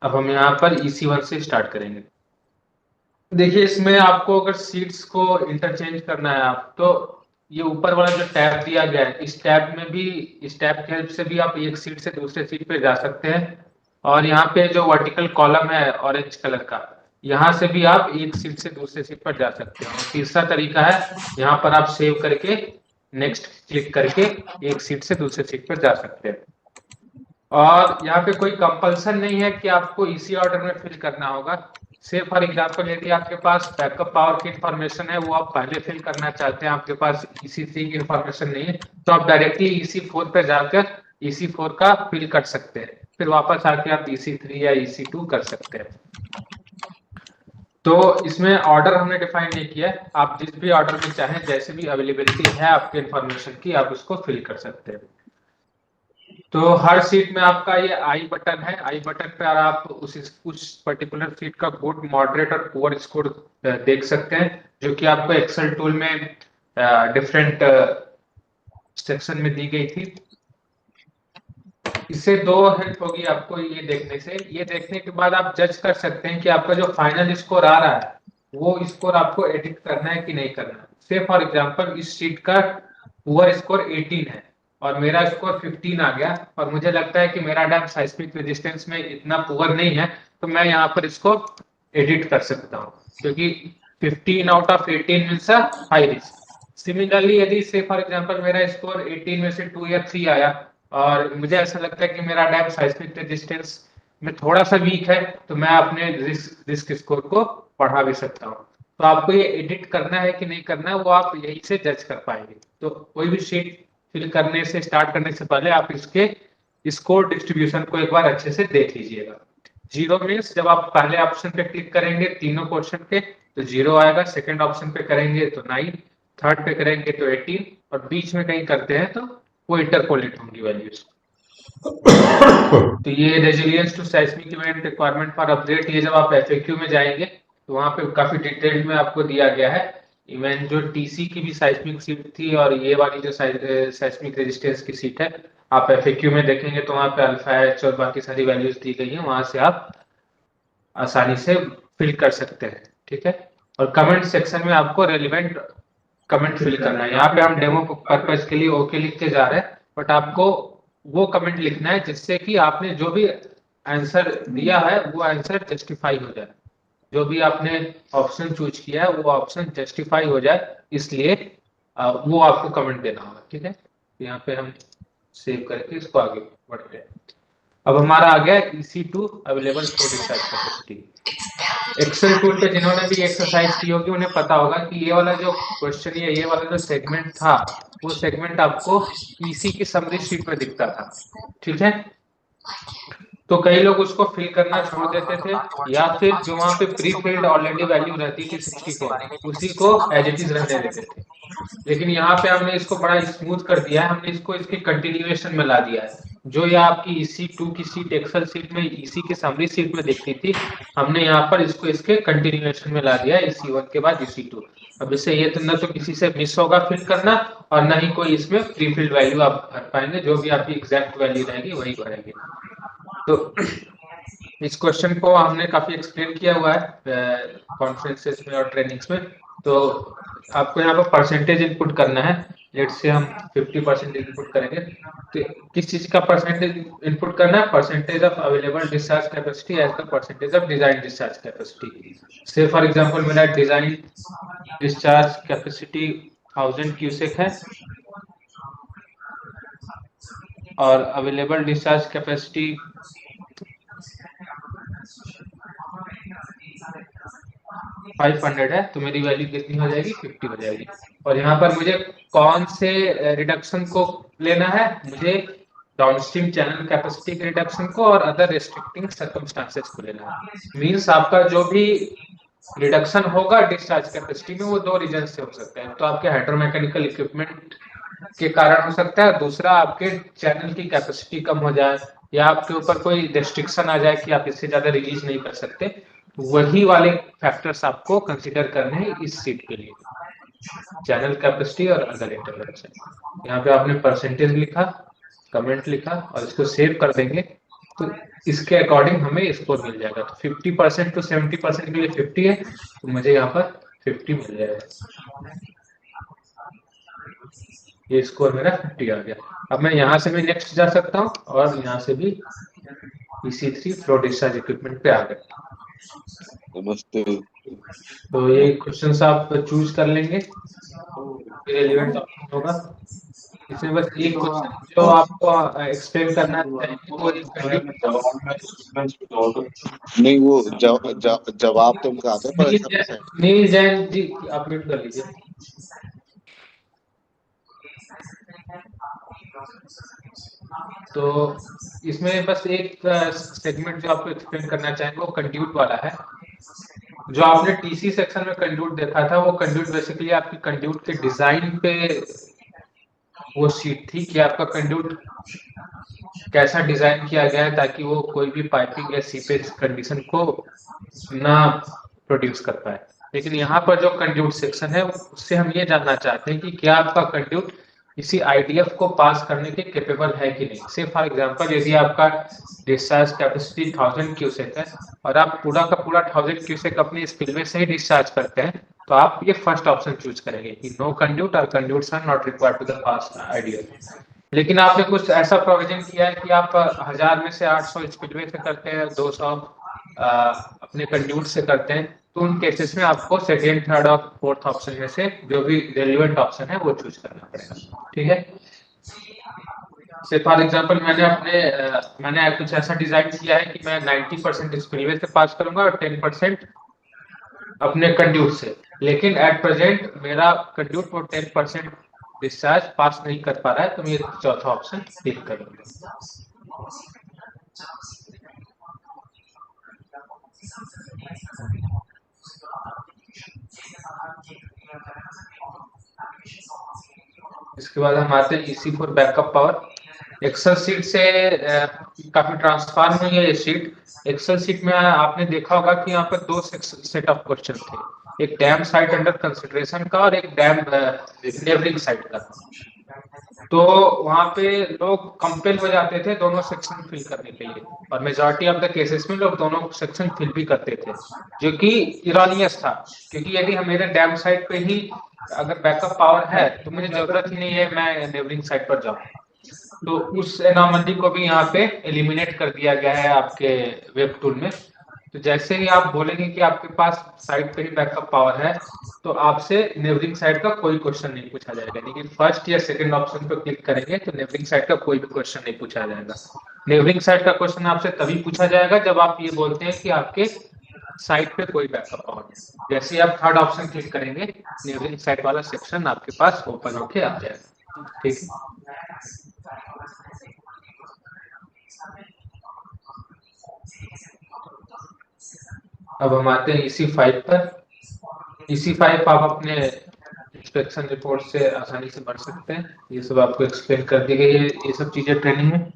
अब हम यहाँ पर EC1 से स्टार्ट करेंगे। देखिए इसमें आपको अगर सीट्स को इंटरचेंज करना है आप, तो ये ऊपर वाला जो टैब दिया गया है इस टैब में भी, इस टैब की हेल्प से भी आप एक सीट से दूसरे सीट पे जा सकते हैं। और यहाँ पे जो वर्टिकल कॉलम है ऑरेंज कलर का, यहाँ से भी आप एक सीट से दूसरे सीट पर जा सकते हैं। तीसरा तरीका है यहाँ पर आप सेव करके नेक्स्ट क्लिक करके एक सीट से दूसरे सीट पर जा सकते हैं। और यहाँ पे कोई कंपल्सन नहीं है कि आपको इसी ऑर्डर में फिल करना होगा। से फॉर एग्जांपल यदि आपके पास बैकअप पावर की इंफॉर्मेशन है वो आप पहले फिल करना चाहते हैं, आपके पास EC3 की इंफॉर्मेशन नहीं है, तो आप डायरेक्टली EC4 पे जाकर EC4 का फिल कर सकते हैं, फिर वापस आके आप EC3 या EC2 कर सकते हैं। तो इसमें ऑर्डर हमने डिफाइन नहीं किया है, आप जिस भी ऑर्डर में चाहें, जैसे भी अवेलेबिलिटी है आपके इंफॉर्मेशन की, आप उसको फिल कर सकते हैं। तो हर सीट में आपका ये आई बटन है, आई बटन पर आप उस पर्टिकुलर सीट का गुड, मॉडरेट और पुअर स्कोर देख सकते हैं, जो कि आपको एक्सेल टूल में डिफरेंट सेक्शन में दी गई थी। इससे दो हेल्प होगी आपको ये देखने से, ये देखने के बाद आप जज कर सकते हैं कि आपका जो फाइनल स्कोर आ रहा है वो स्कोर आपको एडिट करना है कि नहीं करना है। से फॉर एग्जांपल इस शीट का पुअर स्कोर 18 है और मेरा स्कोर 15 आ गया और मुझे लगता है कि मेरा डैम साइस्मिक रेजिस्टेंस में इतना पुअर नहीं है, तो मैं यहाँ पर इसको एडिट कर सकता हूँ, क्योंकि 15 out of 18 means a high risk. Similarly यदि से फॉर एग्जांपल मेरा स्कोर 18 में से 2 या 3 आया और मुझे ऐसा लगता है कि मेरा डैम साइस्मिक रेजिस्टेंस में थोड़ा सा वीक है, तो मैं अपने रिस्क स्कोर को बढ़ा भी सकता हूँ। तो आपको ये एडिट करना है कि नहीं करना है वो आप यही से जज कर पाएंगे। तो कोई भी शीट फिल करने से, स्टार्ट करने से पहले आप इसके स्कोर डिस्ट्रीब्यूशन को एक बार अच्छे से देख लीजिएगा। 0 मीन्स जब आप पहले ऑप्शन पे क्लिक करेंगे तीनों क्वेश्चन पे तो 0 आएगा, सेकंड ऑप्शन पे करेंगे तो 9, थर्ड पे करेंगे तो 18 और बीच में कहीं करते हैं तो वो इंटरपोलेट होंगी वैल्यूज। तो ये resilience to seismic event requirement for update, ये जब आप एफएक्यू में जाएंगे तो वहां पे काफी डिटेल में आपको दिया गया है। इवन जो टीसी की भी साइस्मिक सीट थी और ये वाली जो साइस्मिक रेजिस्टेंस की सीट है, आप एफएक्यू में देखेंगे तो वहां पे अल्फा एच और बाकी सारी वैल्यूज दी गई है, वहां से आप आसानी से फिल कर सकते हैं। ठीक है, और कमेंट सेक्शन में आपको रेलिवेंट कमेंट फिल करना है। यहाँ पे हम डेमो पर्पज के लिए ओके लिख के जा रहे हैं, बट आपको वो कमेंट लिखना है जिससे कि आपने जो भी आंसर दिया है वो आंसर जस्टिफाई हो जाए, जो भी आपने ऑप्शन चूज किया है वो ऑप्शन जस्टिफाई हो जाए, इसलिए वो आपको कमेंट देना होगा। ठीक है, यहाँ पे हम सेव करके इसको आगे बढ़ते हैं। अब हमारा आ गया EC2 available for discharge capacity. Excel tool पे जिन्होंने भी एक्सरसाइज की होगी उन्हें पता होगा कि ये वाला जो क्वेश्चन या ये वाला जो सेगमेंट था वो सेगमेंट आपको EC की समरी शीट में दिखता था। ठीक है, तो कई लोग उसको फिल करना छोड़ देते थे या फिर जो वहां पे प्री फिल्ड ऑलरेडी वैल्यू रहती थी 64 उसी को एज इट इज रहने देते थे। लेकिन यहाँ पे हमने इसको बड़ा स्मूथ कर दिया है, हमने इसको इसके कंटिन्यूएशन में ला दिया है। जो ये आपकी EC2 की सीट एक्सेल सीट में EC की समरी सीट में दिखती थी, हमने यहाँ पर इसको इसके कंटिन्यूएशन में ला दिया है EC1 के बाद EC2। अब इससे ये तो न तो किसी से मिस होगा फिल करना और न ही कोई इसमें प्री फिल्ड वैल्यू आप भर पाएंगे, जो भी आपकी एग्जैक्ट वैल्यू रहेगी वही भरेंगे। तो इस क्वेश्चन को हमने काफी एक्सप्लेन किया हुआ है कॉन्फ्रेंसेस में और ट्रेनिंग्स में। तो आपको यहाँ पर परसेंटेज इनपुट करना है। लेट्स से हम 50% इनपुट करेंगे, तो किस चीज का परसेंटेज इनपुट करना है? Percentage of available discharge capacity as the percentage of design discharge capacity. से फॉर एग्जांपल मेरा डिजाइन डिस्चार्ज कैपेसिटी 1000 क्यूसेक है और अवेलेबल डिस्चार्ज कैपेसिटी 500 है, तो मेरी वैल्यू कितनी हो जाएगी? 50 हो जाएगी। और यहाँ पर मुझे कौन से रिडक्शन को लेना है? मुझे डाउनस्ट्रीम चैनल कैपेसिटी के रिडक्शन को और अदर रेस्ट्रिक्टिंग सर्कमस्टांसेस को लेना है। मींस आपका जो भी रिडक्शन होगा डिस्चार्ज कैपेसिटी में वो दो रीजन से हो सकता है, तो आपके हाइड्रोमैकेनिकल इक्विपमेंट के कारण हो सकता है, दूसरा आपके चैनल की कैपेसिटी कम हो जाए या आपके ऊपर कोई रेस्ट्रिक्शन आ जाए कि आप इससे ज्यादा रिलीज नहीं कर सकते। वही वाले फैक्टर्स आपको कंसीडर करने हैं इस सीट के लिए, चैनल कैपेसिटी और अदर इंटरवेंशन। यहाँ पे आपने परसेंटेज लिखा, कमेंट लिखा और इसको सेव कर देंगे तो इसके अकॉर्डिंग हमें स्कोर मिल जाएगा। तो 50% टू 70% के लिए 50 है, तो मुझे यहाँ पर 50 मिल जाएगा। ये स्कोर मेरा 50 आ गया। अब मैं यहाँ से भी नेक्स्ट जा सकता हूँ और यहाँ से भी EC3 फ्लो डिस्चार्ज इक्विपमेंट पे आ गए। नमस्ते। तो ये क्वेश्चंस आप चूज कर लेंगे, रिलेवेंट ऑप्शन होगा। इसमें बस एक क्वेश्चन जो आपको एक्सप्लेन करना है नहीं, वो जवाब तो उनका आता है पर ऐसा नील जैन जी आप म्यूट कर लीजिए। तो इसमें बस एक सेगमेंट जो आपको एक्सप्लेन करना चाहेंगे वो कंड्यूट वाला है। जो आपने टीसी सेक्शन में कंड्यूट देखा था, वो कंड्यूट बेसिकली आपकी कंड्यूट के डिजाइन पे वो शीट थी कि आपका कंड्यूट कैसा डिजाइन किया गया है ताकि वो कोई भी पाइपिंग या सीपेज कंडीशन को ना प्रोड्यूस कर पाए। लेकिन यहाँ पर जो कंड्यूट सेक्शन है उससे हम ये जानना चाहते हैं कि क्या आपका कंड्यूट इसी आईडीएफ को पास करने के कैपेबल है कि नहीं। से फॉर एग्जांपल यदि आपका डिस्चार्ज कैपेसिटी 1000 क्यूसेक है और आप पूरा का पूरा 1000 क्यूसेक अपने स्पिलवे से ही डिस्चार्ज करते हैं, तो आप ये फर्स्ट ऑप्शन चूज करेंगे कि नो कंड्यूट और conduits are not required to the pass IDF. लेकिन आपने कुछ ऐसा प्रोविजन किया है कि आप 1000 में से 800 स्पिलवे से करते हैं, 200 अपने कंड्यूट से करते हैं, तो उन केसेस में आपको सेकेंड, थर्ड और फोर्थ ऑप्शन में से जो भी रेलिवेंट ऑप्शन है वो चूज करना पड़ेगा। ठीक है, से फॉर एग्जांपल मैंने कुछ ऐसा डिजाइन किया है कि मैं 90% स्पिलवे से पास करूंगा और 10% अपने कंड्यूट से, लेकिन एट प्रेजेंट मेरा कंड्यूट वो 10% डिस्चार्ज पास नहीं कर पा रहा है, तो मैं चौथा ऑप्शन क्लिक करूंगा। इसके बाद हम आते हैं EC for backup power. Excel sheet से काफी ट्रांसफॉर्म हुई है ये शीट। एक्सेल सीट में आपने देखा होगा कि यहाँ पर दो सेट ऑफ क्वेश्चन थे, एक डैम साइट अंडर कंसिडरेशन का और एक डैम नेबरिंग साइट का। तो वहां पे लोग कंपेल हो जाते थे दोनों सेक्शन फिल करने के लिए, और मेजॉरिटी ऑफ द केसेस में लोग दोनों सेक्शन फिल भी करते थे, जो कि इरानियस था, क्योंकि यदि हम मेरे डैम साइट पे ही अगर बैकअप पावर है तो मुझे जरूरत ही नहीं है मैं नेबरिंग साइट पर जाऊं। तो उस एनोमली को भी यहाँ पे एलिमिनेट कर दिया गया है आपके वेब टूल में। तो जैसे ही आप बोलेंगे कि आपके पास साइट पे ही बैकअप पावर है, तो आपसे नेबरिंग साइट का कोई क्वेश्चन नहीं पूछा जाएगा, लेकिन फर्स्ट या सेकंड ऑप्शन पर क्लिक करेंगे तो नेबरिंग साइट का कोई भी क्वेश्चन नहीं पूछा जाएगा। नेबरिंग साइट का क्वेश्चन आपसे तभी पूछा जाएगा जब आप ये बोलते हैं कि आपके साइट पे कोई बैकअप पावर है। जैसे आप थर्ड ऑप्शन क्लिक करेंगे, नेबरिंग साइट वाला सेक्शन आपके पास ओपन होके आ जाएगा। ठीक है, अब हम आते हैं EC5 पर। EC5 आप अपने इंस्पेक्शन रिपोर्ट से आसानी से पढ़ सकते हैं, ये सब आपको एक्सप्लेन कर दी गई है ये सब चीजें ट्रेनिंग में।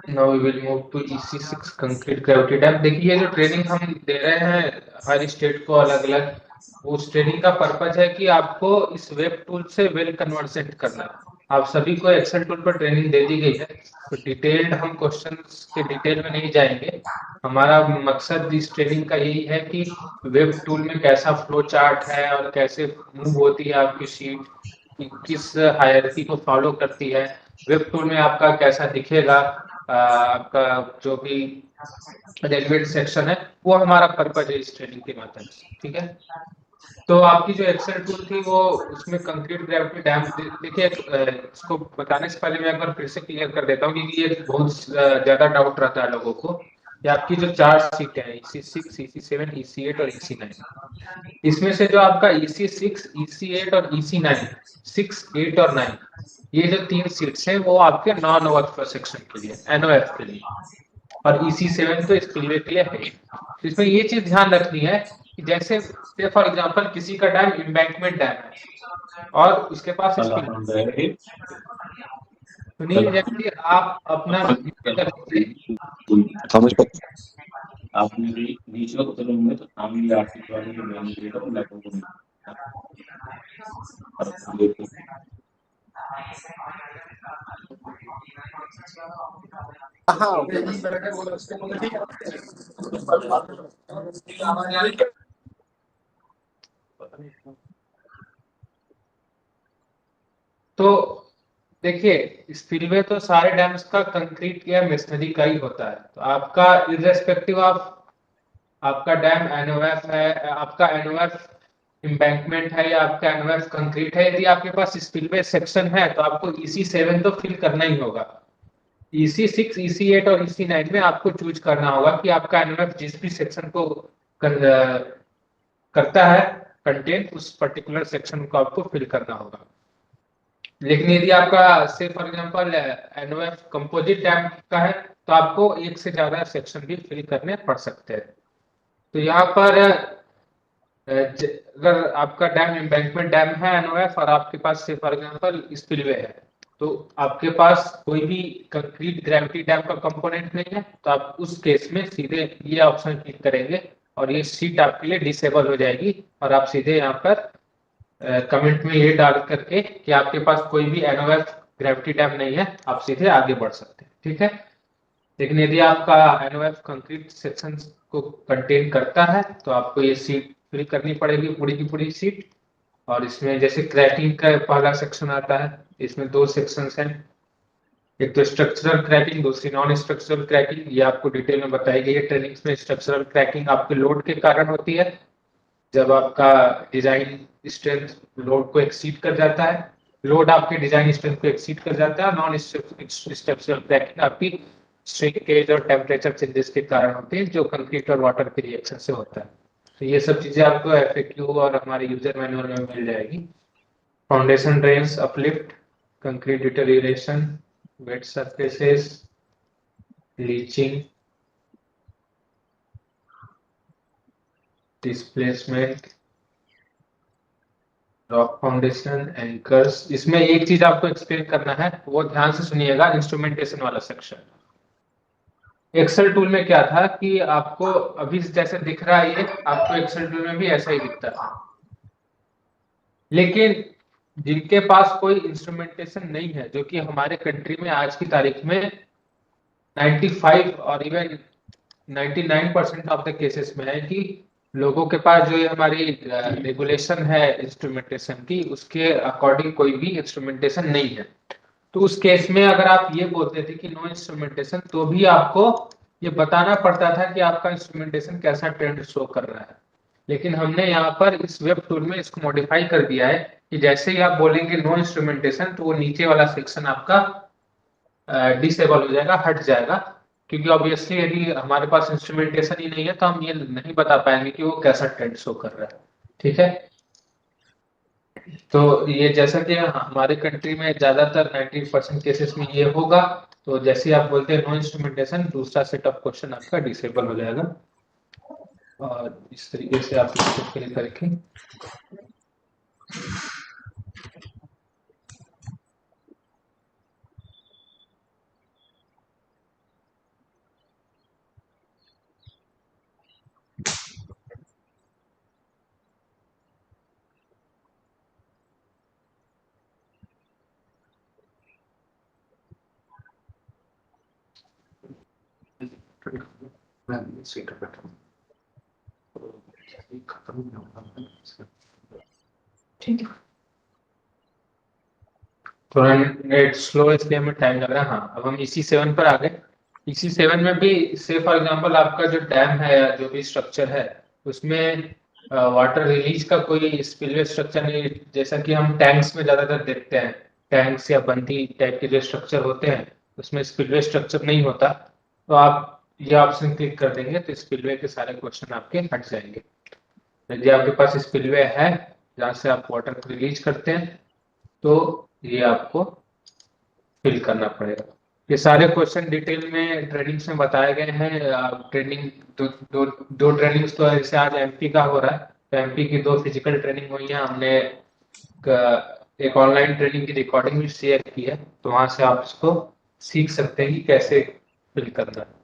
Now we will move to EC6 concrete gravity dam. देखिए ये जो ट्रेनिंग हम दे रहे हैं हर स्टेट को अलग अलग, उस ट्रेनिंग का पर्पज है कि आपको इस वेब टूल से वेल कन्वर्सेंट करना है। आप सभी को एक्सेल टूल पर ट्रेनिंग दे दी गई है, तो डिटेल्ड हम क्वेश्चंस के डिटेल में नहीं जाएंगे। हमारा मकसद इस ट्रेनिंग का यही है कि वेब टूल में कैसा फ्लो चार्ट है और कैसे मूव होती है आपकी शीट, किस हायरार्की को फॉलो करती है, वेब टूल में आपका कैसा दिखेगा, आपका जो भी रेलिवेंट सेक्शन है, वो हमारा पर्पज है इस ट्रेनिंग के माध्यम से। ठीक है, तो आपकी जो एक्सेल टूल थी वो उसमें कंक्रीट ग्रेविटी डैम, देखिए इसको बताने से पहले मैं एक बार फिर से क्लियर कर देता हूँ क्योंकि ये बहुत ज्यादा डाउट रहता है लोगों को। ये आपकी जो 4 सीटें हैं EC6, EC7, EC8 और EC9, इसमें से जो आपका EC6, EC8 और EC9, 6, 8 और 9, ये जो 3 सीट्स हैं वो आपके नॉन ओवरफ्लो सेक्शन के लिए, NOF के लिए, और EC7 तो स्पिलवे के लिए है। तो इसमें ये चीज ध्यान रखनी है कि जैसे फॉर एग्जांपल किसी का डैम एम्बैंकमेंट डैम है और उसके पास स्पिलवे, सुनील जैसे आप अपना समझ पा आपने नीचे उतरूंगे तो सामने आर्टिकल वाले जो मेन डेटा उन लोगों को तो देखिए स्पिलवे तो सारे डैम्स का कंक्रीट या मेसनरी का ही होता है। तो आपका इररेस्पेक्टिव ऑफ आपका डैम NOF है, आपका NOF एम्बैंकमेंट है या आपका NOF कंक्रीट है, यदि आपके पास स्पिलवे सेक्शन है तो आपको EC7 तो फिल करना ही होगा। EC6, EC8 और EC9 में आपको चूज करना होगा कि आपका NOF जिस भी सेक्शन को करता है कंटेन, उस पर्टिकुलर सेक्शन को आपको फिल करना होगा। लेकिन यदि आपका से फॉर एग्जांपल एनओएफ कंपोजिट डैम का है तो आपको एक से ज्यादा सेक्शन भी फिल करने पड़ सकते हैं। तो यहाँ पर अगर आपका डैम एम्बैंकमेंट डैम है एनओएफ और आपके पास से फॉर एग्जांपल स्पिलवे है, तो आपके पास कोई भी कंक्रीट ग्रेविटी डैम का कंपोनेंट नहीं है, तो आप उस केस में सीधे ये ऑप्शन क्लिक करेंगे और ये सीट आपके लिए डिसेबल हो जाएगी और आप सीधे यहाँ पर कमेंट में ये डाल करके कि आपके पास कोई भी एनओएफ ग्रेविटी डैम नहीं है, आप सीधे आगे बढ़ सकते हैं। ठीक है, लेकिन यदि आपका एनओएफ कंक्रीट सेक्शन को कंटेन करता है तो आपको ये सीट फिल करनी पड़ेगी, पूरी की पूरी सीट। और इसमें जैसे क्रैकिंग का पहला सेक्शन आता है, इसमें 2 सेक्शंस हैं, एक तो स्ट्रक्चरल क्रैकिंग, दूसरी नॉन स्ट्रक्चरल क्रैकिंग। ये आपको डिटेल में बताई गई है ट्रेनिंग्स में। स्ट्रक्चरल क्रैकिंग आपके लोड के कारण होती है, जब आपका डिजाइन स्ट्रेंथ लोड को एक्सीड कर जाता है, लोड आपके डिजाइन स्ट्रेंथ को एक्सीड कर जाता है। नॉन स्ट्रक्चरल क्रैकिंग आपकी श्रिंकेज और टेम्परेचर चेंजेस के कारण होते हैं, जो कंक्रीट और वाटर के रिएक्शन से होता है। तो ये सब चीजें आपको एफएक्यू और हमारे यूजर मैनुअल में मिल जाएगी। Foundation drains, uplift, concrete deterioration, wet surfaces, leaching, displacement, rock foundation, anchors. इसमें एक चीज आपको एक्सप्लेन करना है, वो ध्यान से सुनिएगा, इंस्ट्रूमेंटेशन वाला सेक्शन। एक्सेल टूल में क्या था कि आपको अभी जैसे दिख रहा है, ये आपको एक्सेल टूल में भी ऐसा ही दिखता था। लेकिन जिनके पास कोई इंस्ट्रूमेंटेशन नहीं है, जो कि हमारे कंट्री में आज की तारीख में 95 और इवन 99% ऑफ द केसेस में है कि लोगों के पास जो ये हमारी रेगुलेशन है इंस्ट्रूमेंटेशन की, उसके अकॉर्डिंग कोई भी इंस्ट्रूमेंटेशन नहीं है। तो उस केस में अगर आप ये बोलते थे कि नो इंस्ट्रूमेंटेशन, तो भी आपको ये बताना पड़ता था कि आपका इंस्ट्रूमेंटेशन कैसा ट्रेंड शो कर रहा है। लेकिन हमने यहाँ पर इस वेब टूल में इसको मॉडिफाई कर दिया है कि जैसे ही आप बोलेंगे नो इंस्ट्रूमेंटेशन, तो वो नीचे वाला सेक्शन आपका डिसेबल हो जाएगा, हट जाएगा। क्योंकि ऑब्वियसली यदि हमारे पास इंस्ट्रूमेंटेशन ही नहीं है तो हम ये नहीं बता पाएंगे कि वो कैसा ट्रेंड शो कर रहा है। ठीक है, तो ये जैसा कि हमारे कंट्री में ज्यादातर 90% केसेस में ये होगा, तो जैसे आप बोलते हैं नो इंस्ट्रूमेंटेशन, दूसरा सेट ऑफ क्वेश्चन आपका डिसेबल हो जाएगा। और इस तरीके से आप इसको फिल करके ठीक है। थोड़ा नेट स्लो इसलिए हमें टाइम लग रहा है। हाँ, अब हम EC7 पर आ गए। EC7 में भी से फॉर एग्जांपल आपका जो डैम है या जो भी स्ट्रक्चर है, उसमें वाटर रिलीज का कोई स्पिलवे स्ट्रक्चर नहीं, जैसा कि हम टैंक्स में ज्यादातर देखते हैं। टैंक्स या बंदी टाइप के जो स्ट्रक्चर होते हैं, उसमें स्पिलवे स्ट्रक्चर नहीं होता। तो आप ये ऑप्शन क्लिक कर देंगे तो स्पिलवे के सारे क्वेश्चन आपके हट जाएंगे। यदि आपके पास स्पिलवे है जहाँ से आप वाटर को रिलीज करते हैं, तो ये आपको फिल करना पड़ेगा। ये सारे क्वेश्चन डिटेल में ट्रेनिंग्स में बताए गए हैं। ट्रेनिंग दो ट्रेनिंग्स तो जैसे आज MP का हो रहा है, तो MP की 2 फिजिकल ट्रेनिंग हुई है। हमने एक ऑनलाइन ट्रेनिंग की रिकॉर्डिंग भी शेयर की है, तो वहां से आप इसको सीख सकते हैं कि कैसे फिल करना है।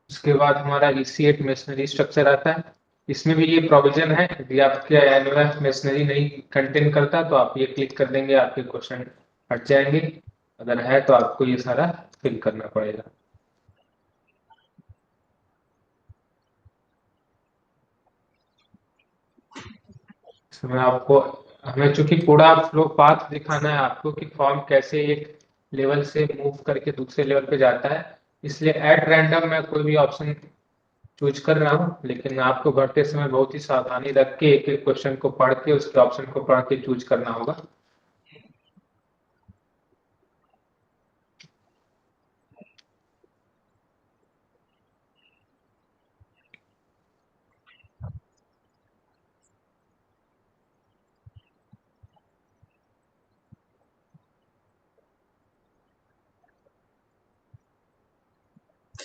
उसके बाद हमारा EC8 मेशनरी स्ट्रक्चर आता है। इसमें भी ये प्रोविजन है, यदि आपके एनओएफ मेशनरी नहीं कंटेन करता तो आप ये क्लिक कर देंगे, आपके क्वेश्चन हट जाएंगे। अगर है तो आपको ये सारा फिल करना पड़ेगा। इसमें आपको हमें चूंकि पूरा फ्लो पाथ दिखाना है आपको कि फॉर्म कैसे एक लेवल से मूव करके दूसरे लेवल पे जाता है, इसलिए एट रैंडम मैं कोई भी ऑप्शन चूज कर रहा हूँ। लेकिन आपको भरते समय बहुत ही सावधानी रख के एक एक क्वेश्चन को पढ़ के उसके ऑप्शन को पढ़ के चूज करना होगा।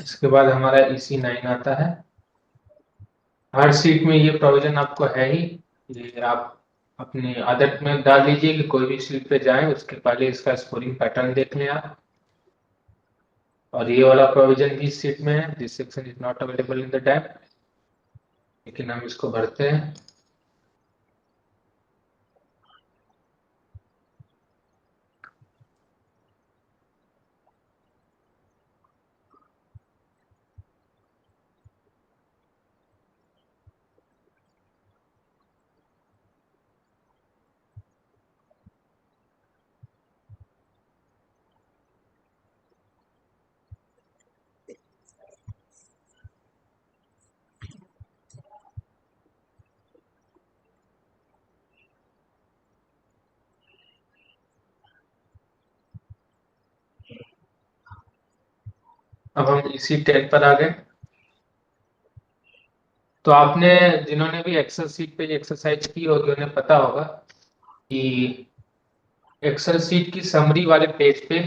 इसके बाद हमारा EC9 आता है। हर सीट में ये प्रोविजन आपको है ही, ये आप अपनी आदत में डाल लीजिए कि कोई भी सीट पे जाएं उसके पहले इसका स्कोरिंग पैटर्न देख लें आप। और ये वाला प्रोविजन भी इस सीट में है, this section is not available in the tab, लेकिन हम इसको भरते हैं। अब हम EC10 पर आ गए। तो आपने जिन्होंने भी एक्सेल सीट पे एक्सरसाइज की होगी उन्हें पता होगा कि एक्सेल सीट की समरी वाले पेज पे,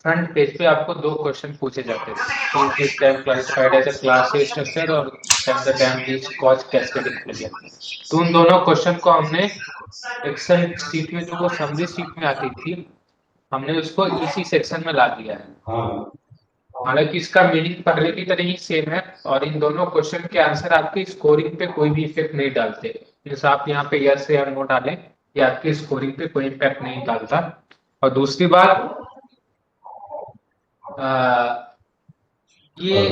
फ्रंट पेज पे आपको दो क्वेश्चन पूछे जाते थे। This dam classified as a class A structure और can the dam reach cause cascading failure. तो उन दोनों क्वेश्चन को हमने एक्सेल सीट में, जो वो समरी सीट में आती थी, हमने उसको इसी सेक्शन में ला दिया है। हालांकि इसका मीनिंग पहले की तरह ही सेम है और इन दोनों क्वेश्चन के आंसर आपकी स्कोरिंग पे कोई भी इफेक्ट नहीं डालते। जैसे आप यहाँ पे यस या नो डालें, ये आपकी स्कोरिंग पे कोई इम्पैक्ट नहीं डालता। और दूसरी बात, ये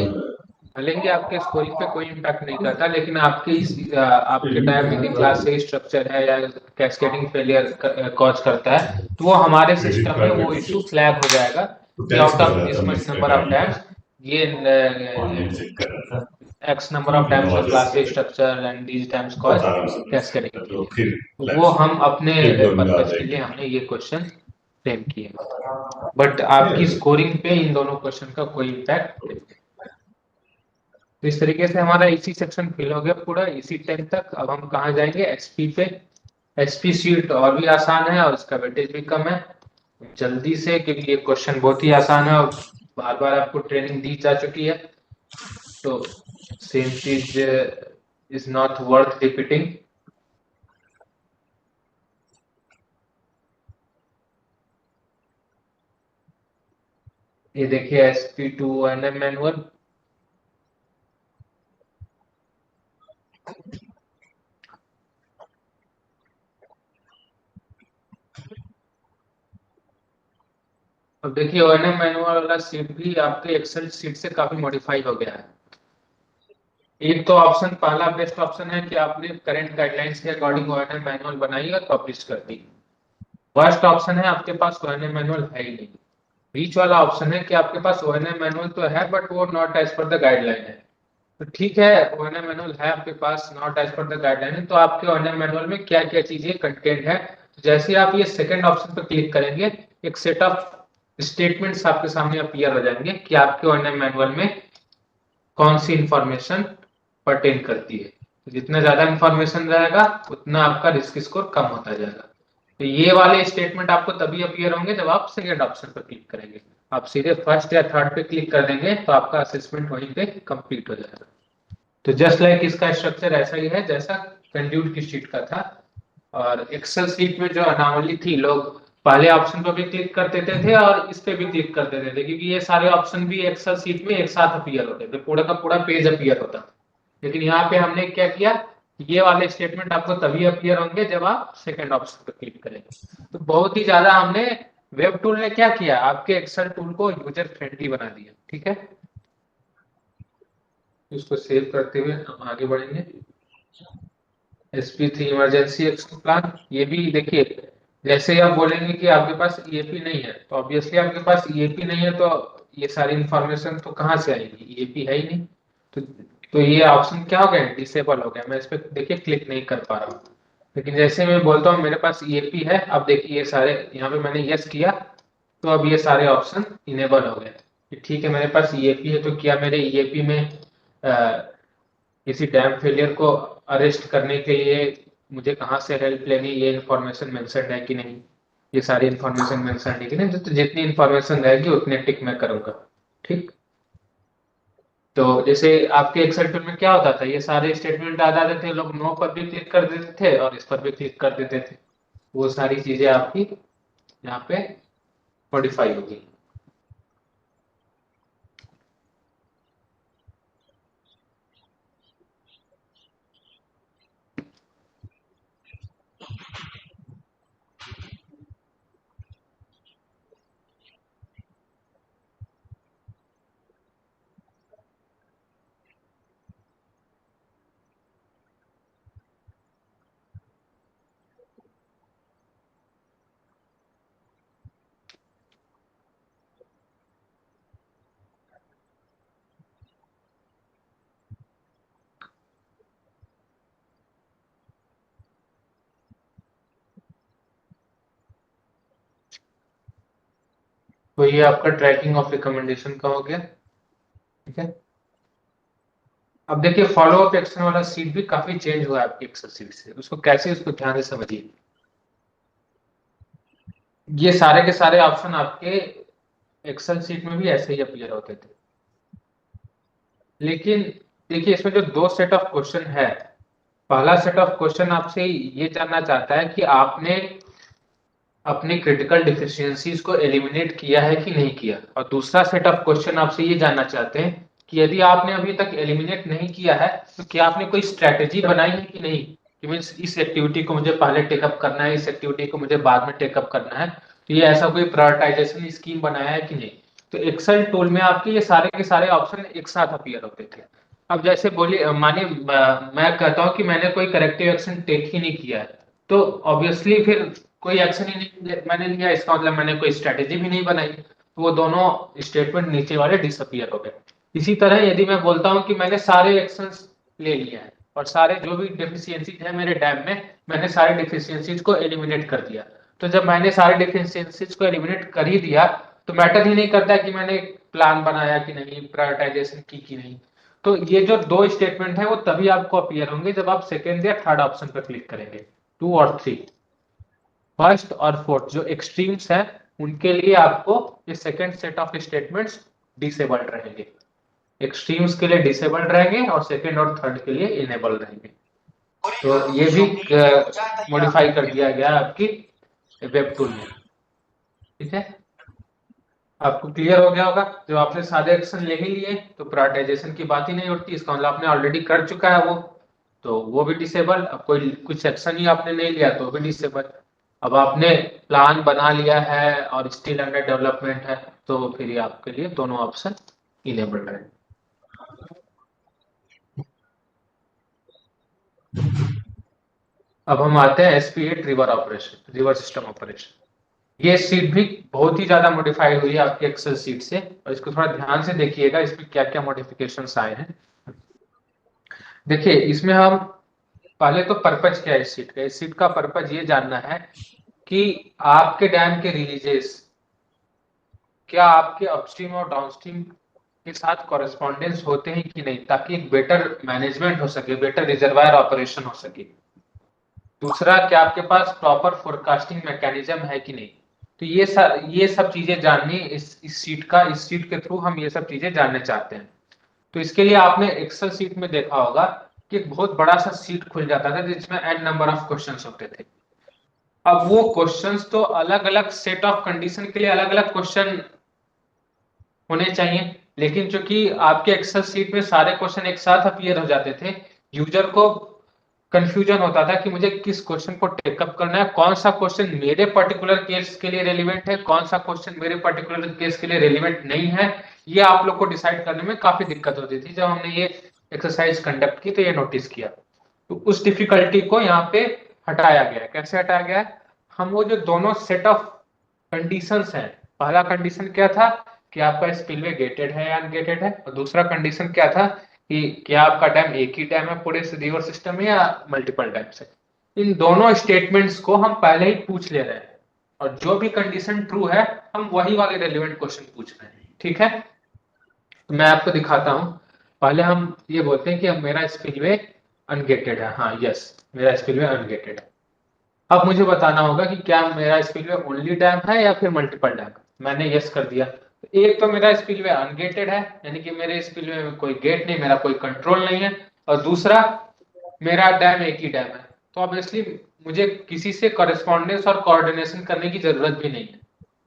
भले ही आपके स्कोरिंग पे कोई इम्पैक्ट नहीं करता, लेकिन आपके टाइम में क्लास ए स्ट्रक्चर है या कैस्केडिंग फेलियर कॉज करता है, तो वो हमारे सिस्टम में वो इशू फ्लैग हो जाएगा कि out of this much number of times ये X number of times the class A structure and these times cause cascading failure। तो वो हम अपने पर्पज के लिए हमने ये क्वेश्चन फ्रेम किए, बट आपकी स्कोरिंग पे इन दोनों क्वेश्चन का कोई इम्पैक्ट नहीं। तो इस तरीके से हमारा इसी सेक्शन फिल हो गया पूरा, EC10 तक। अब हम कहाँ जाएंगे? SP पे। SP सीट और भी आसान है और इसका वेटेज भी कम है। जल्दी से, क्योंकि ये क्वेश्चन बहुत ही आसान है और बार बार आपको ट्रेनिंग दी जा चुकी है, तो सेम चीज इज नॉट वर्थ रिपीटिंग। ये देखिए SP2 ONM मैनुअल। अब देखिए ONM मैनुअल वाला सीट भी आपके एक्सेल सीट से काफी मॉडिफाई हो गया है। एक तो ऑप्शन, पहला बेस्ट ऑप्शन है कि आपने करंट गाइडलाइंस के अकॉर्डिंग ONM मैनुअल बनाई और पब्लिश कर दी। फर्स्ट ऑप्शन है आपके पास ONM मैनुअल है ही नहीं। बीच वाला ऑप्शन है कि आपके पास ONM मैनुअल तो है बट वो not as per the guideline है। तो ठीक है, ONM मैनुअल है आपके पास, not as per the guideline है, तो आपके ONM मैनुअल में क्या क्या चीजें कंटेंट है। तो जैसे आप ये सेकंड ऑप्शन पर क्लिक करेंगे, एक सेट ऑफ स्टेटमेंट्स आपके सामने अपीयर हो जाएंगे कि आपके ONM मैनुअल में कौन सी इंफॉर्मेशन पर्टेन करती है। तो जितना ज्यादा इंफॉर्मेशन रहेगा उतना आपका रिस्क स्कोर कम होता जाएगा। तो ये वाले स्टेटमेंट आपको तभी अपीयर होंगे जब आप सेकंड ऑप्शन पर क्लिक करेंगे। आप सीधे फर्स्ट या थर्ड पे क्लिक कर देंगे तो आपका असेसमेंट वहीं पे कंप्लीट हो जाएगा। तो जस्ट लाइक इसका स्ट्रक्चर ऐसा ही है जैसा कंड्यूट की शीट का था। और एक्सेल शीट में जो अनोमली थी, लोग पहले ऑप्शन पर भी क्लिक कर देते थे और इस पे भी क्लिक कर देते थे, क्योंकि ये सारे ऑप्शन भी एक्सेल शीट में एक साथ अपीयर होते थे, पूरा का पूरा पेज अपीयर होता था। लेकिन यहाँ पे हमने क्या किया, ये वाले स्टेटमेंट आपको तभी अपीयर होंगे जब आप सेकंड ऑप्शन पर क्लिक करेंगे। तो बहुत ही ज्यादा हमने, वेब टूल ने क्या किया, आपके एक्सेल टूल को यूजर फ्रेंडली बना दिया। ठीक है, इसको सेव करते हुए हम आगे बढ़ेंगे। SP3 इमरजेंसी एक्शन प्लान, ये भी देखिए, जैसे आप बोलेंगे कि आपके पास EAP नहीं है, तो ऑब्वियसली आपके पास EAP नहीं है तो ये सारी इंफॉर्मेशन तो कहाँ से आएगी, EAP है ही नहीं। तो ये ऑप्शन क्या हो गया, डिसेबल हो गया। मैं इस पर देखिए क्लिक नहीं कर पा रहा हूँ, लेकिन जैसे मैं बोलता हूँ मेरे पास EAP है, अब देखिए ये सारे, यहाँ पे मैंने यस किया तो अब ये सारे ऑप्शन इनेबल हो गए। ठीक है, मेरे पास EAP है, तो क्या मेरे EAP में किसी डैम फेलियर को अरेस्ट करने के लिए मुझे कहाँ से हेल्प लेनी, ये इन्फॉर्मेशन मेंशन है कि नहीं, ये सारी इन्फॉर्मेशन मेंशन है कि नहीं। तो जितनी इन्फॉर्मेशन रहेगी उतने टिक मैं करूंगा। ठीक, तो जैसे आपके एक्सेल टूल में क्या होता था, ये सारे स्टेटमेंट आ जाते थे, लोग नो पर भी क्लिक कर देते थे और इस पर भी क्लिक कर देते थे। वो सारी चीजें आपकी यहाँ पे मॉडिफाई होगी। तो ये आपका ट्रैकिंग ऑफ रिकमेंडेशन का हो गया। ठीक है, अब देखिए फॉलो अप एक्शन वाला सीट भी काफी चेंज हुआ है आपकी एक्सेल सीट से, उसको कैसे, उसको ध्यान से समझिए। ये सारे के सारे ऑप्शन आपके एक्सेल सीट में भी ऐसे ही अपीयर होते थे, लेकिन देखिए इसमें जो दो सेट ऑफ क्वेश्चन है, पहला सेट ऑफ क्वेश्चन आपसे ये जानना चाहता है कि आपने अपनी क्रिटिकल डिफिशियंसीज को एलिमिनेट किया है कि नहीं किया, और दूसरा सेट ऑफ क्वेश्चन आपसे ये जानना चाहते हैं कि यदि आपने अभी तक एलिमिनेट नहीं किया है तो क्या आपने कोई स्ट्रेटेजी बनाई है कि नहीं, कि मीन्स इस एक्टिविटी को मुझे पहले टेकअप करना है, इस एक्टिविटी को मुझे बाद में टेकअप करना है, तो ये ऐसा कोई प्रायोरिटाइजेशन स्कीम बनाया है कि नहीं। तो एक्सेल टूल में आपके ये सारे के सारे ऑप्शन एक साथ अपीयर होते थे। अब जैसे बोलिए, मानिए मैं कहता हूँ कि मैंने कोई करेक्टिव एक्शन टेक ही नहीं किया है, तो ऑब्वियसली फिर कोई एक्शन ही नहीं मैंने लिया, इसका मतलब मैंने कोई स्ट्रेटेजी भी नहीं बनाई, तो वो दोनों स्टेटमेंट नीचे वाले डिसअपियर हो गए। इसी तरह यदि मैं बोलता हूँ कि मैंने सारे एक्शंस ले लिए हैं और सारे जो भी डिफिशियंसीज है मेरे डैम में, मैंने सारे डिफिशियंसीज को एलिमिनेट कर दिया, तो जब मैंने सारे डिफिशियंसीज को एलिमिनेट कर ही दिया तो मैटर ही नहीं करता कि मैंने प्लान बनाया कि नहीं, प्रायोरिटाइजेशन की कि नहीं। तो ये जो दो स्टेटमेंट है वो तभी आपको अपीयर होंगे जब आप सेकेंड या थर्ड ऑप्शन पर क्लिक करेंगे, 2 और 3। फर्स्ट और फोर्थ जो एक्सट्रीम्स है उनके लिए आपको ये second set of statements disabled रहेंगे, एक्सट्रीम्स के लिए डिसेबल्ड रहेंगे और सेकेंड और थर्ड के लिए इनेबल रहेंगे। तो ये भी मॉडिफाई कर दिया गया आपकी वेब टूल में। ठीक है, आपको क्लियर हो गया होगा। जब आपने सारे एक्शन ले ही लिए तो प्रायोरिटाइजेशन की बात ही नहीं उठती, इसका मतलब आपने ऑलरेडी कर चुका है वो, तो वो भी डिसेबल। अब कोई कुछ एक्शन ही आपने नहीं लिया तो भी डिसेबल। अब आपने प्लान बना लिया है और स्टिल अंडर डेवलपमेंट है तो फिर ये आपके लिए दोनों ऑप्शन इनेबल रहेंगे। अब हम आते हैं SP8 river operation, river system operation. ये सीट भी बहुत ही ज्यादा मॉडिफाई हुई है आपके एक्सेल सीट से, और इसको थोड़ा ध्यान से देखिएगा इसमें क्या क्या मॉडिफिकेशंस आए हैं। देखिए इसमें हम पहले तो पर्पज क्या है इस सीट का, इस सीट का पर्पज ये जानना है कि आपके डैम के रिलीजेस क्या आपके अपस्ट्रीम और डाउनस्ट्रीम के साथ कॉरेस्पॉन्डेंस होते हैं कि नहीं, ताकि एक बेटर मैनेजमेंट हो सके, बेटर रिजर्वायर ऑपरेशन हो सके। दूसरा, क्या आपके पास प्रॉपर फोरकास्टिंग मैकेनिज्म है कि नहीं। तो ये सब चीजें जाननी इस सीट के थ्रू हम ये सब चीजें जानने चाहते हैं। तो इसके लिए आपने एक्सेल सीट में देखा होगा कि एक बहुत बड़ा सा सीट खुल जाता था जिसमें n नंबर ऑफ क्वेश्चंस होते थे। अब वो क्वेश्चंस तो अलग अलग सेट ऑफ कंडीशन के लिए अलग अलग क्वेश्चन होने चाहिए, लेकिन चूंकि आपके एक्सेल सीट में सारे क्वेश्चन एक साथ अपीयर हो जाते थे, यूजर को कंफ्यूजन होता था कि मुझे किस क्वेश्चन को टेकअप करना है, कौन सा क्वेश्चन मेरे पर्टिकुलर केस के लिए रेलिवेंट है, कौन सा क्वेश्चन मेरे पर्टिकुलर केस के लिए रेलिवेंट नहीं है। ये आप लोग को डिसाइड करने में काफी दिक्कत होती थी। जब हमने ये एक्सरसाइज कंडक्ट की तो ये नोटिस किया, तो उस डिफिकल्टी को यहाँ पे हटाया गया है। कैसे हटाया गया है, हम वो जो दोनों सेट ऑफ कंडीशंस हैं, पहला कंडीशन क्या था कि आपका स्पिलवे गेटेड है या अनगेटेड है, और दूसरा कंडीशन क्या था कि क्या आपका डैम एक ही डैम है पूरे रिवर सिस्टम में या मल्टीपल डैम्स है। इन दोनों स्टेटमेंट्स को हम पहले ही पूछ ले रहे हैं, और जो भी कंडीशन ट्रू है हम वही वाले रेलिवेंट क्वेश्चन पूछ रहे हैं। ठीक है, तो मैं आपको दिखाता हूं। पहले हम ये बोलते हैं कि अब मेरा स्पिलवे अनगेटेड है, हाँ यस मेरा स्पिलवे अनगेटेड है। अब मुझे बताना होगा कि क्या मेरा स्पिलवे ओनली डैम है या फिर मल्टीपल डैम। मैंने यस कर दिया, एक तो मेरा स्पिलवे अनगेटेड है, यानी कि मेरे स्पिलवे में कोई गेट नहीं, मेरा कोई कंट्रोल नहीं है, और दूसरा मेरा डैम एक ही डैम है, तो ऑब्वियसली मुझे किसी से कॉरेस्पॉन्डेंस और कोऑर्डिनेशन करने की जरूरत भी नहीं है,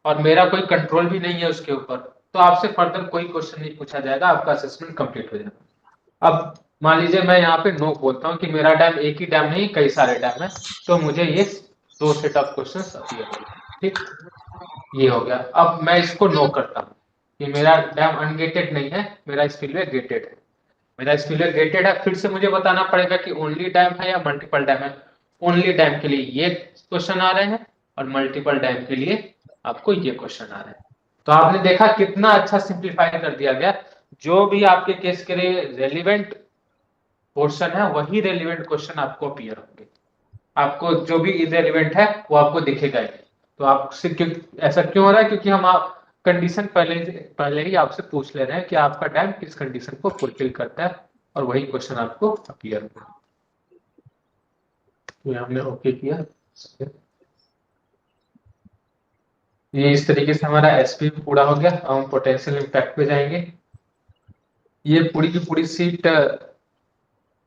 और मेरा कोई कंट्रोल भी नहीं है उसके ऊपर, तो आपसे फर्दर कोई क्वेश्चन नहीं पूछा जाएगा, आपका असेसमेंट कंप्लीट हो जाएगा। अब मान लीजिए मैं यहाँ पे नो बोलता हूँ कि मेरा डैम एक ही डैम नहीं कई सारे डैम है, तो मुझे ये 2 सेट ऑफ क्वेश्चंस अपीयर होगा। ठीक, ये हो गया। अब मैं इसको नो करता हूँ कि मेरा डैम अनगेटेड नहीं है, मेरा स्पिलवे गेटेड है। मेरा स्पिलवे गेटेड है, फिर से मुझे बताना पड़ेगा कि ओनली डैम है या मल्टीपल डैम है। ओनली डैम के लिए ये क्वेश्चन आ रहे हैं, और मल्टीपल डैम के लिए आपको ये क्वेश्चन आ रहे हैं। तो आपने देखा कितना अच्छा सिंप्लीफाई कर दिया गया, जो भी आपके केस के लिए रेलिवेंट पोर्शन है वही रेलिवेंट क्वेश्चन आपको अपीयर होंगे, आपको जो भी इररिलेवेंट है वो आपको दिखेगा ही। तो आपसे ऐसा क्यों हो रहा है, क्योंकि हम आप कंडीशन पहले ही आपसे पूछ ले रहे हैं कि आपका डैम किस कंडीशन को फुलफिल करता है, और वही क्वेश्चन आपको अपीयर होगा। ये हमने ओके किया। ये इस तरीके से हमारा एसपी पूरा हो गया। अब हम पोटेंशियल इम्पैक्ट पे जाएंगे। ये पूरी की पूरी सीट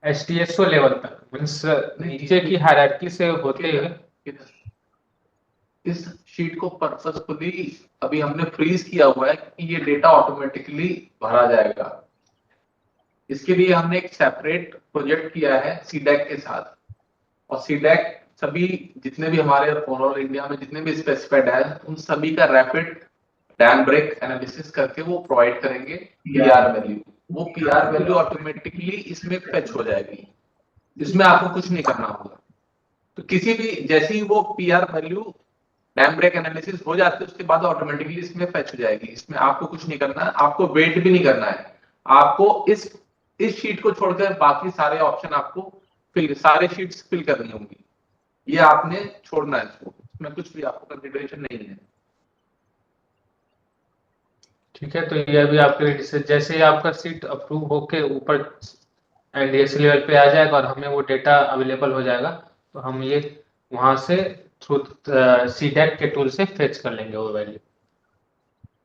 एसटीएसओ लेवल तक, मीन्स नीचे की हायरार्की से होते हुए इस शीट को पर्पसफुली अभी हमने फ्रीज किया हुआ है कि ये डेटा ऑटोमेटिकली भरा जाएगा। इसके लिए हमने एक सेपरेट प्रोजेक्ट किया है सीडैक के साथ, और सीडैक सभी जितने भी हमारे ओवरऑल इंडिया में जितने भी स्पेसिफाइड है उन सभी का रैपिड डैम ब्रेक एनालिसिस करके वो प्रोवाइड करेंगे पीआर वैल्यू। वो पीआर वैल्यू ऑटोमेटिकली इसमें फेच हो जाएगी, इसमें आपको कुछ नहीं करना होगा। तो किसी भी जैसे ही वो PR value dam break analysis हो जाती है उसके बाद ऑटोमेटिकली इसमें फेच हो जाएगी। इसमें आपको कुछ नहीं करना है, आपको वेट भी नहीं करना है। आपको इस शीट को छोड़कर बाकी सारे ऑप्शन आपको सारे शीट्स फिल करनी होंगी, ये आपने छोड़ना है इसको, इसमें कुछ भी आपको कंसिडरेशन नहीं है। ठीक है, तो ये अभी आपके लिए जैसे ही आपका सीट अप्रूव होके ऊपर एनडीएससी लेवल पे आ जाएगा और हमें वो डेटा अवेलेबल हो जाएगा, तो हम ये वहां से थ्रू सीडैक के टूल से फेच कर लेंगे वो वैल्यू।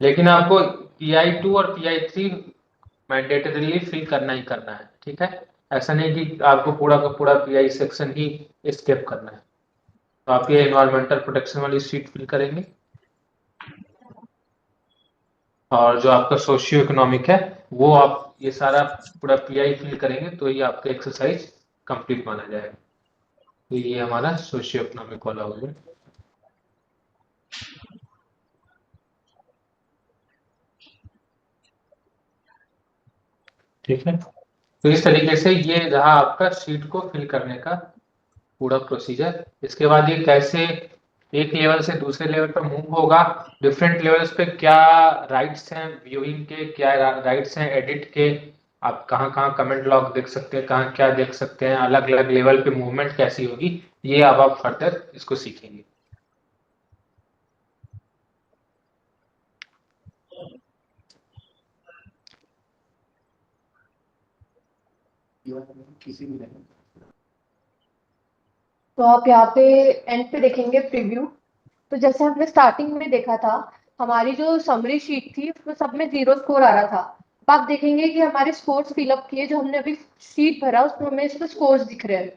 लेकिन आपको PI2 और PI3 मैंडेटरीली फिल करना ही करना है। ठीक है, ऐसा नहीं कि आपको पूरा का पूरा PI सेक्शन ही स्किप करना है। तो आप ये एनवायरमेंटल प्रोटेक्शन वाली शीट फिल करेंगे, और जो आपका सोशियो इकोनॉमिक है वो आप ये सारा पूरा PI फिल करेंगे, तो ये आपका एक्सरसाइज कंप्लीट माना जाएगा। तो ये हमारा सोशियो इकोनॉमिक वाला हो गया। ठीक है, तो इस तरीके से ये रहा आपका शीट को फिल करने का पूरा प्रोसीजर। इसके बाद ये कैसे एक लेवल से दूसरे लेवल पर मूव होगा, डिफरेंट लेवल्स पे क्या राइट्स हैं व्यूइंग के, क्या राइट्स हैं एडिट के, आप कहाँ कहाँ कमेंट लॉग देख सकते हैं, कहाँ क्या देख सकते हैं, अलग अलग लेवल पे मूवमेंट कैसी होगी, ये अब आप फर्दर इसको सीखेंगे। तो आप यहाँ पे एंड पे देखेंगे प्रीव्यू। तो जैसे हमने स्टार्टिंग में देखा था, हमारी जो समरी शीट थी उसमें सब में 0 स्कोर आ रहा था। अब आप देखेंगे कि हमारे स्कोर्स फिलअप किए, जो हमने अभी शीट भरा उसमें हमें इसमें स्कोर्स दिख रहे हैं,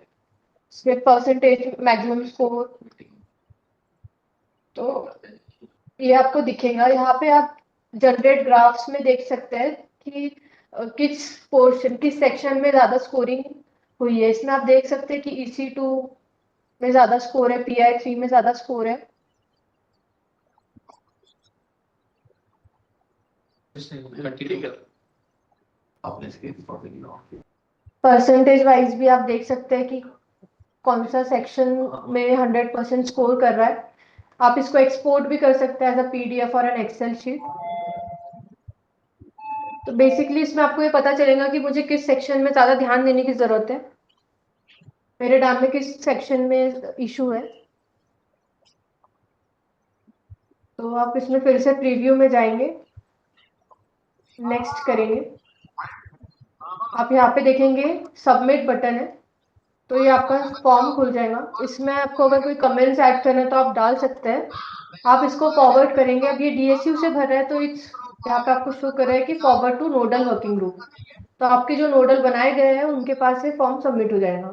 इसमें परसेंटेज, मैक्सिमम स्कोर, तो ये आपको दिखेगा। यहाँ पे आप जनरेट ग्राफ्स में देख सकते हैं कि किस पोर्शन, किस सेक्शन में ज्यादा स्कोरिंग हुई है। इसमें आप देख सकते हैं कि EC2 में ज्यादा स्कोर है, PI3 में ज्यादा स्कोर है। परसेंटेज वाइज भी आप देख सकते हैं कि कौन सा सेक्शन में 100% स्कोर कर रहा है। आप इसको एक्सपोर्ट भी कर सकते हैं एज अ PDF और एन एक्सेल शीट। तो बेसिकली इसमें आपको ये पता चलेगा कि मुझे किस सेक्शन में ज्यादा ध्यान देने की जरूरत है, मेरे डैम में किस सेक्शन में इशू है। तो आप इसमें फिर से प्रीव्यू में जाएंगे, नेक्स्ट करेंगे, आप यहाँ पे देखेंगे सबमिट बटन है, तो ये आपका फॉर्म खुल जाएगा। इसमें आपको अगर कोई कमेंट्स ऐड करना है तो आप डाल सकते हैं। आप इसको फॉरवर्ड करेंगे। अब ये DSU से भर रहा है तो इट्स यहाँ पे आपको शो कर रहा है कि forward two nodal working group. तो आपके जो नोडल बनाए गए हैं उनके पास से फॉर्म सबमिट हो जाएगा।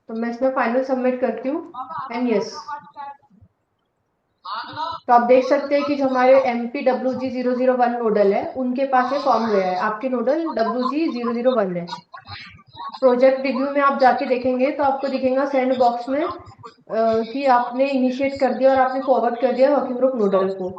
तो मैं इसमें फाइनल सबमिट करती हूँ एंड यस। तो आप देख सकते हैं कि जो हमारे MPWG001 नोडल है उनके पास ये फॉर्म गया है, आपके नोडल WG001 है। प्रोजेक्ट रिव्यू में आप जाके देखेंगे तो आपको दिखेगा सेंड बॉक्स में कि आपने इनिशिएट कर दिया और आपने फॉरवर्ड कर दिया वर्किंग ग्रुप नोडल को।